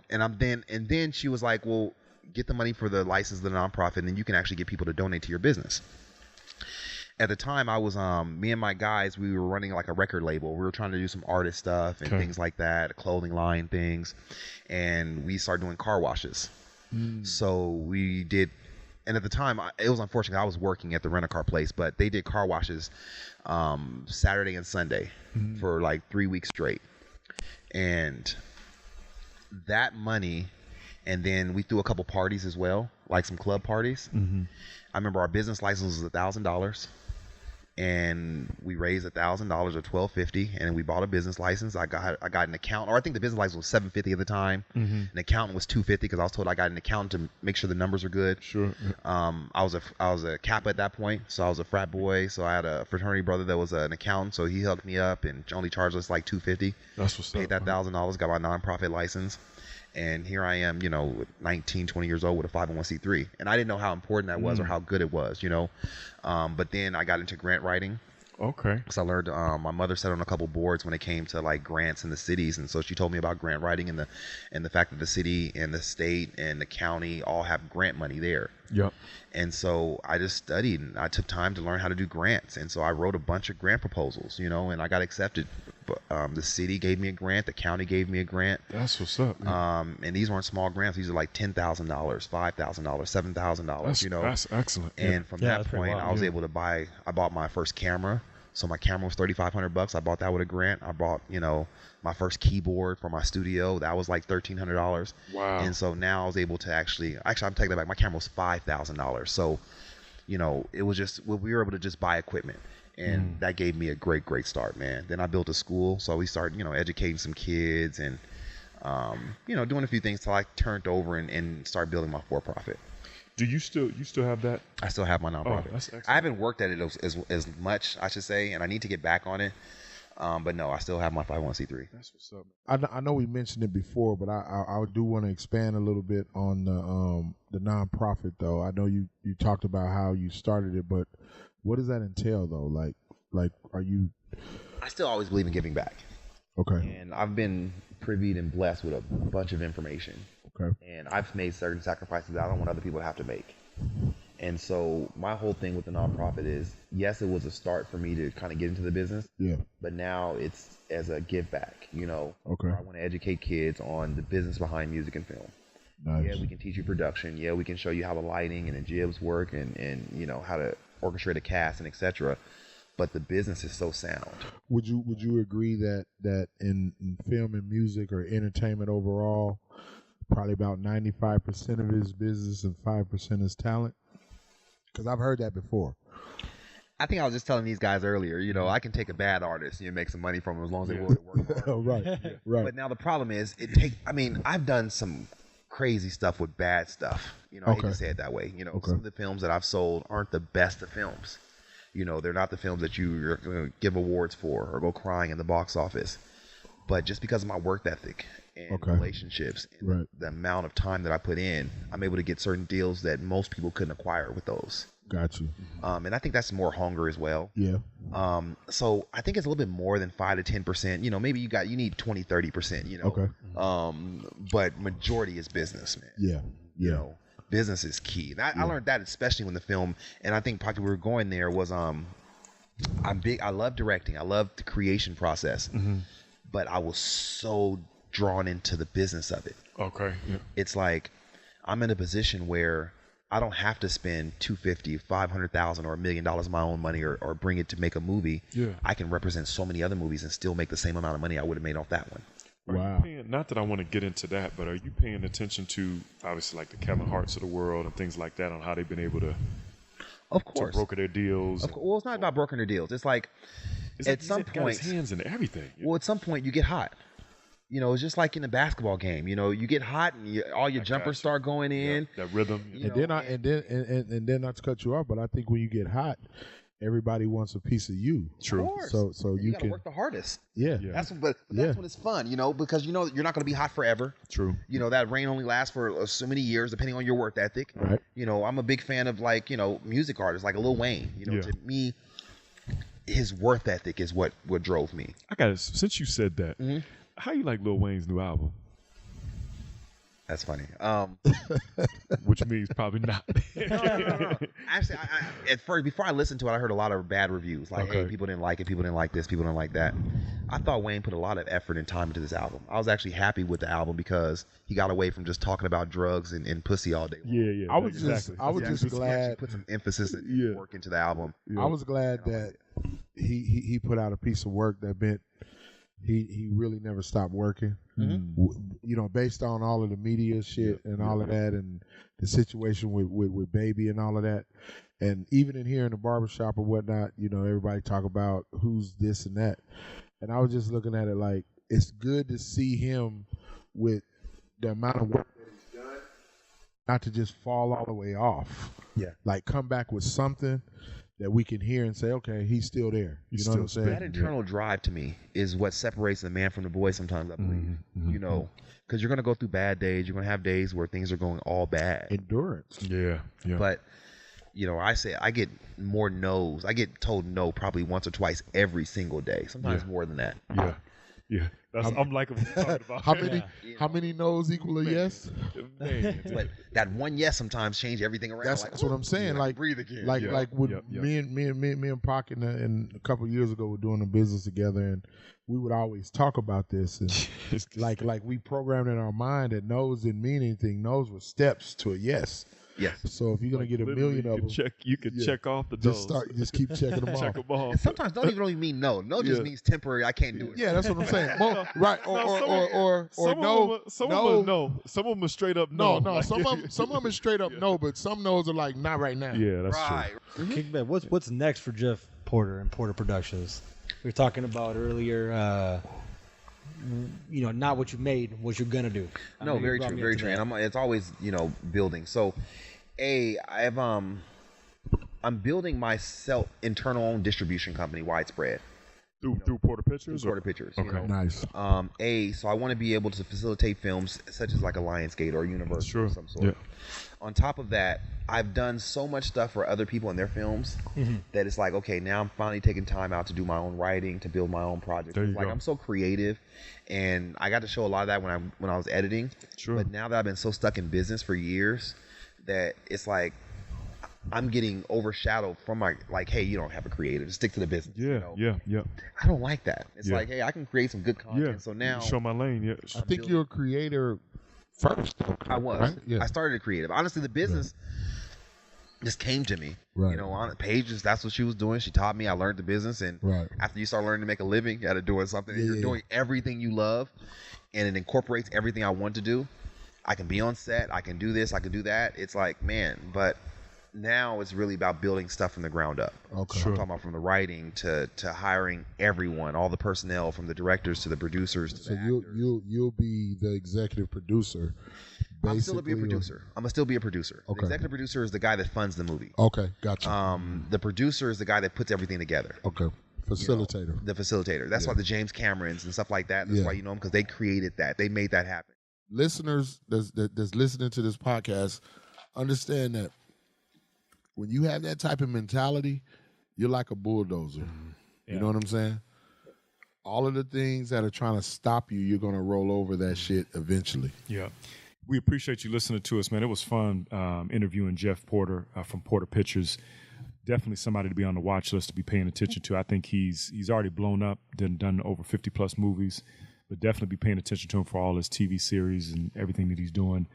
[SPEAKER 4] And then she was like, well, get the money for the license of the nonprofit, and then you can actually get people to donate to your business. At the time, I was me and my guys, we were running like a record label. We were trying to do some artist stuff and things like that, clothing line things, and we started doing car washes. So we did, and at the time, it was unfortunate. I was working at the rent-a-car place, but they did car washes Saturday and Sunday for like 3 weeks straight, and that money. And then we threw a couple parties as well, like some club parties. I remember our business license was $1,000, and we raised $1,000 or $1,250, and we bought a business license. I got an accountant, or I think the business license was $750 at the time. An accountant was $250 because I was told I got an accountant to make sure the numbers are good.
[SPEAKER 3] Sure.
[SPEAKER 4] I was a Kappa at that point, so I was a frat boy. So I had a fraternity brother that was an accountant, so he hooked me up and only charged us like $250.
[SPEAKER 3] That's what's up.
[SPEAKER 4] Paid that $1,000, got my nonprofit license. And here I am, 19, 20 years old with a 501c3. And I didn't know how important that was or how good it was, But then I got into grant writing.
[SPEAKER 3] Okay.
[SPEAKER 4] Because I learned, my mother sat on a couple boards when it came to like grants in the cities. And so she told me about grant writing and the fact that the city and the state and the county all have grant money there.
[SPEAKER 3] Yep.
[SPEAKER 4] And so I just studied and I took time to learn how to do grants. And so I wrote a bunch of grant proposals, and I got accepted. The city gave me a grant. The county gave me a grant.
[SPEAKER 3] That's what's up.
[SPEAKER 4] And these weren't small grants. These are like $10,000, $5,000, $7,000.
[SPEAKER 3] That's excellent.
[SPEAKER 4] And from that point, I was able to I bought my first camera. So my camera was $3,500. I bought that with a grant. I bought, my first keyboard for my studio. That was like $1,300.
[SPEAKER 3] Wow.
[SPEAKER 4] And so now I was able to actually, I'm taking that back. My camera was $5,000. So, it was just, we were able to just buy equipment. And that gave me a great, great start, man. Then I built a school. So we started, educating some kids and, doing a few things till I turned over and started building my for-profit.
[SPEAKER 3] Do you still have that?
[SPEAKER 4] I still have my nonprofit.
[SPEAKER 3] Oh, that's excellent.
[SPEAKER 4] I haven't worked at it as much, I should say, and I need to get back on it. But no, I still have my 501c3.
[SPEAKER 3] That's what's up.
[SPEAKER 2] I know we mentioned it before, but I do want to expand a little bit on the nonprofit though. I know you talked about how you started it, but what does that entail though? Like are you?
[SPEAKER 4] I still always believe in giving back.
[SPEAKER 2] Okay.
[SPEAKER 4] And I've been privy and blessed with a bunch of information.
[SPEAKER 2] Okay.
[SPEAKER 4] And I've made certain sacrifices that I don't want other people to have to make. And so my whole thing with the nonprofit is, yes, it was a start for me to kind of get into the business.
[SPEAKER 2] Yeah.
[SPEAKER 4] But now it's as a give back,
[SPEAKER 2] Okay.
[SPEAKER 4] I want to educate kids on the business behind music and film.
[SPEAKER 2] Nice.
[SPEAKER 4] Yeah, we can teach you production. Yeah, we can show you how the lighting and the jibs work and how to orchestrate a cast and etc. But the business is so sound.
[SPEAKER 2] Would you agree that in film and music or entertainment overall, probably about 95% of it is business and 5% is talent? Because I've heard that before.
[SPEAKER 4] I think I was just telling these guys earlier, I can take a bad artist and make some money from them as long as they will work hard.
[SPEAKER 2] Oh, right.
[SPEAKER 4] But now the problem is I've done some crazy stuff with bad stuff. I hate to say it that way. Some of the films that I've sold aren't the best of films. They're not the films that you're going to give awards for or go crying in the box office. But just because of my work ethic and relationships and the amount of time that I put in, I'm able to get certain deals that most people couldn't acquire with those.
[SPEAKER 2] Got you.
[SPEAKER 4] And I think that's more hunger as well.
[SPEAKER 2] Yeah.
[SPEAKER 4] So I think it's a little bit more than 5 to 10%. Maybe you need 20, 30%,
[SPEAKER 2] Okay.
[SPEAKER 4] But majority is business, man.
[SPEAKER 2] Yeah.
[SPEAKER 4] Business is key. And I learned that especially when the film, and I think Paki, we were going there, was I love directing. I love the creation process. But I was so drawn into the business of it.
[SPEAKER 3] Okay. Yeah.
[SPEAKER 4] It's like I'm in a position where I don't have to spend $250,000, $500,000, or $1 million of my own money or bring it to make a movie.
[SPEAKER 3] Yeah.
[SPEAKER 4] I can represent so many other movies and still make the same amount of money I would have made off that one.
[SPEAKER 2] Wow.
[SPEAKER 3] Not that I want to get into that, but are you paying attention to obviously like the Kevin Harts of the world and things like that on how they've been able to,
[SPEAKER 4] of course,
[SPEAKER 3] to broker their deals?
[SPEAKER 4] Well, it's not about brokering their deals. It's like at some point,
[SPEAKER 3] his hands in everything.
[SPEAKER 4] Well, at some point you get hot. It's just like in a basketball game. You get hot and all your jumpers start going in.
[SPEAKER 3] That rhythm.
[SPEAKER 2] And then not to cut you off, but I think when you get hot, everybody wants a piece of you.
[SPEAKER 3] True.
[SPEAKER 4] Of course.
[SPEAKER 2] So
[SPEAKER 4] you
[SPEAKER 2] you
[SPEAKER 4] gotta
[SPEAKER 2] can
[SPEAKER 4] work the hardest.
[SPEAKER 2] yeah.
[SPEAKER 4] That's when it's fun, because you're not going to be hot forever.
[SPEAKER 3] True.
[SPEAKER 4] That rain only lasts for so many years, depending on your work ethic.
[SPEAKER 2] Right.
[SPEAKER 4] I'm a big fan of music artists like Lil Wayne.
[SPEAKER 3] Yeah.
[SPEAKER 4] To me, his work ethic is what drove me.
[SPEAKER 3] I got it. Since you said that, how you like Lil Wayne's new album?
[SPEAKER 4] That's funny.
[SPEAKER 3] Which means probably not.
[SPEAKER 4] No. Actually, I at first, before I listened to it, I heard a lot of bad reviews. Like, hey, people didn't like it. People didn't like this. People didn't like that. I thought Wayne put a lot of effort and time into this album. I was actually happy with the album because he got away from just talking about drugs and pussy all day long.
[SPEAKER 3] Yeah.
[SPEAKER 2] I was just glad
[SPEAKER 4] put some emphasis and work into the album.
[SPEAKER 2] I was glad that he put out a piece of work that meant he really never stopped working. Based on all of the media shit and all of that, and the situation with Baby and all of that, and even in here in the barbershop or whatnot, everybody talk about who's this and that, and I was just looking at it like it's good to see him with the amount of work that he's done, not to just fall all the way off. Yeah, like come back with something that we can hear and say, okay, he's still there. You know what I'm saying?
[SPEAKER 4] That internal drive to me is what separates the man from the boy sometimes, I believe. Because you're going to go through bad days. You're going to have days where things are going all bad.
[SPEAKER 2] Endurance.
[SPEAKER 3] Yeah.
[SPEAKER 4] But, I get more no's. I get told no probably once or twice every single day, sometimes more than that.
[SPEAKER 3] Yeah. I'm like what we're talking about.
[SPEAKER 2] How many no's equal a yes?
[SPEAKER 3] Man.
[SPEAKER 4] But that one yes sometimes change everything around.
[SPEAKER 2] That's what I'm saying. Like
[SPEAKER 4] breathe again.
[SPEAKER 2] Like when me and Paki and a couple of years ago were doing a business together, and we would always talk about this, and like we programmed in our mind that no's didn't mean anything. No's were steps to a yes.
[SPEAKER 4] Yes.
[SPEAKER 2] So if you're gonna get a million of them,
[SPEAKER 3] you can check off the no's.
[SPEAKER 2] Just keep checking them
[SPEAKER 3] Check
[SPEAKER 2] off.
[SPEAKER 3] them off.
[SPEAKER 4] And sometimes don't even really mean no. No just means temporary. I can't do it.
[SPEAKER 2] Yeah, that's what I'm saying. Right. Or no.
[SPEAKER 3] Some of them no. Some of them are straight up no.
[SPEAKER 2] No. Some of them is straight up no, but some no's are like not right now.
[SPEAKER 3] Yeah, that's true.
[SPEAKER 5] Kickback. What's next for Jeff Porter and Porter Productions? We were talking about earlier. Not what you made, what you're gonna do.
[SPEAKER 4] No, very true, very true. And it's always building. So, I'm building my internal own distribution company, widespread.
[SPEAKER 3] Through Porter Pictures?
[SPEAKER 4] Porter Pictures.
[SPEAKER 3] Okay.
[SPEAKER 2] Nice.
[SPEAKER 4] So I want to be able to facilitate films such as like a Lionsgate or Universal of some sort.
[SPEAKER 3] Yeah.
[SPEAKER 4] On top of that, I've done so much stuff for other people in their films that it's like, okay, now I'm finally taking time out to do my own writing, to build my own projects. It's like I'm so creative, and I got to show a lot of that when I was editing.
[SPEAKER 3] Sure.
[SPEAKER 4] But now that I've been so stuck in business for years, that it's like I'm getting overshadowed from hey, you don't have a creative, stick to the business.
[SPEAKER 3] Yeah.
[SPEAKER 4] I don't like that. It's like, hey, I can create some good content.
[SPEAKER 3] Yeah.
[SPEAKER 4] So now
[SPEAKER 3] show my lane. Yeah.
[SPEAKER 2] I think you're a creator first.
[SPEAKER 4] I was.
[SPEAKER 2] Right? Yeah.
[SPEAKER 4] I started a creative. Honestly, the business just came to me.
[SPEAKER 2] Right.
[SPEAKER 4] On Paige, that's what she was doing. She taught me. I learned the business, and after you start learning to make a living, you got to doing something. And you're doing everything you love, and it incorporates everything I want to do. I can be on set. I can do this. I can do that. It's like, man, but now it's really about building stuff from the ground up.
[SPEAKER 2] Okay.
[SPEAKER 4] I'm talking about from the writing to hiring everyone, all the personnel, from the directors to the producers to the actors.
[SPEAKER 2] You'll be the executive producer.
[SPEAKER 4] I'm still be a producer. I'm gonna still be a producer.
[SPEAKER 2] Okay.
[SPEAKER 4] The executive producer is the guy that funds the movie.
[SPEAKER 2] Okay, gotcha.
[SPEAKER 4] The producer is the guy that puts everything together.
[SPEAKER 2] Okay. Facilitator.
[SPEAKER 4] The facilitator. That's why the James Camerons and stuff like that. That's why you know them, because they created that. They made that happen.
[SPEAKER 2] Listeners that's listening to this podcast, understand that when you have that type of mentality, you're like a bulldozer. You know what I'm saying? All of the things that are trying to stop you, you're going to roll over that shit eventually.
[SPEAKER 3] Yeah. We appreciate you listening to us, man. It was fun interviewing Jeff Porter from Porter Pictures. Definitely somebody to be on the watch list to be paying attention to. I think he's already blown up, done over 50-plus movies, but definitely be paying attention to him for all his TV series and everything that he's doing.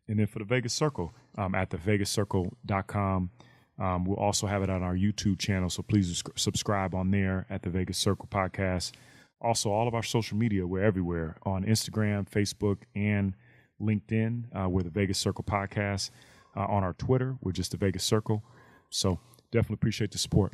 [SPEAKER 3] And then for the Vegas Circle, at thevegascircle.com. We'll also have it on our YouTube channel, so please subscribe on there at the Vegas Circle Podcast. Also, all of our social media, we're everywhere on Instagram, Facebook, and LinkedIn. We're the Vegas Circle Podcast. On our Twitter, we're just the Vegas Circle. So definitely appreciate the support.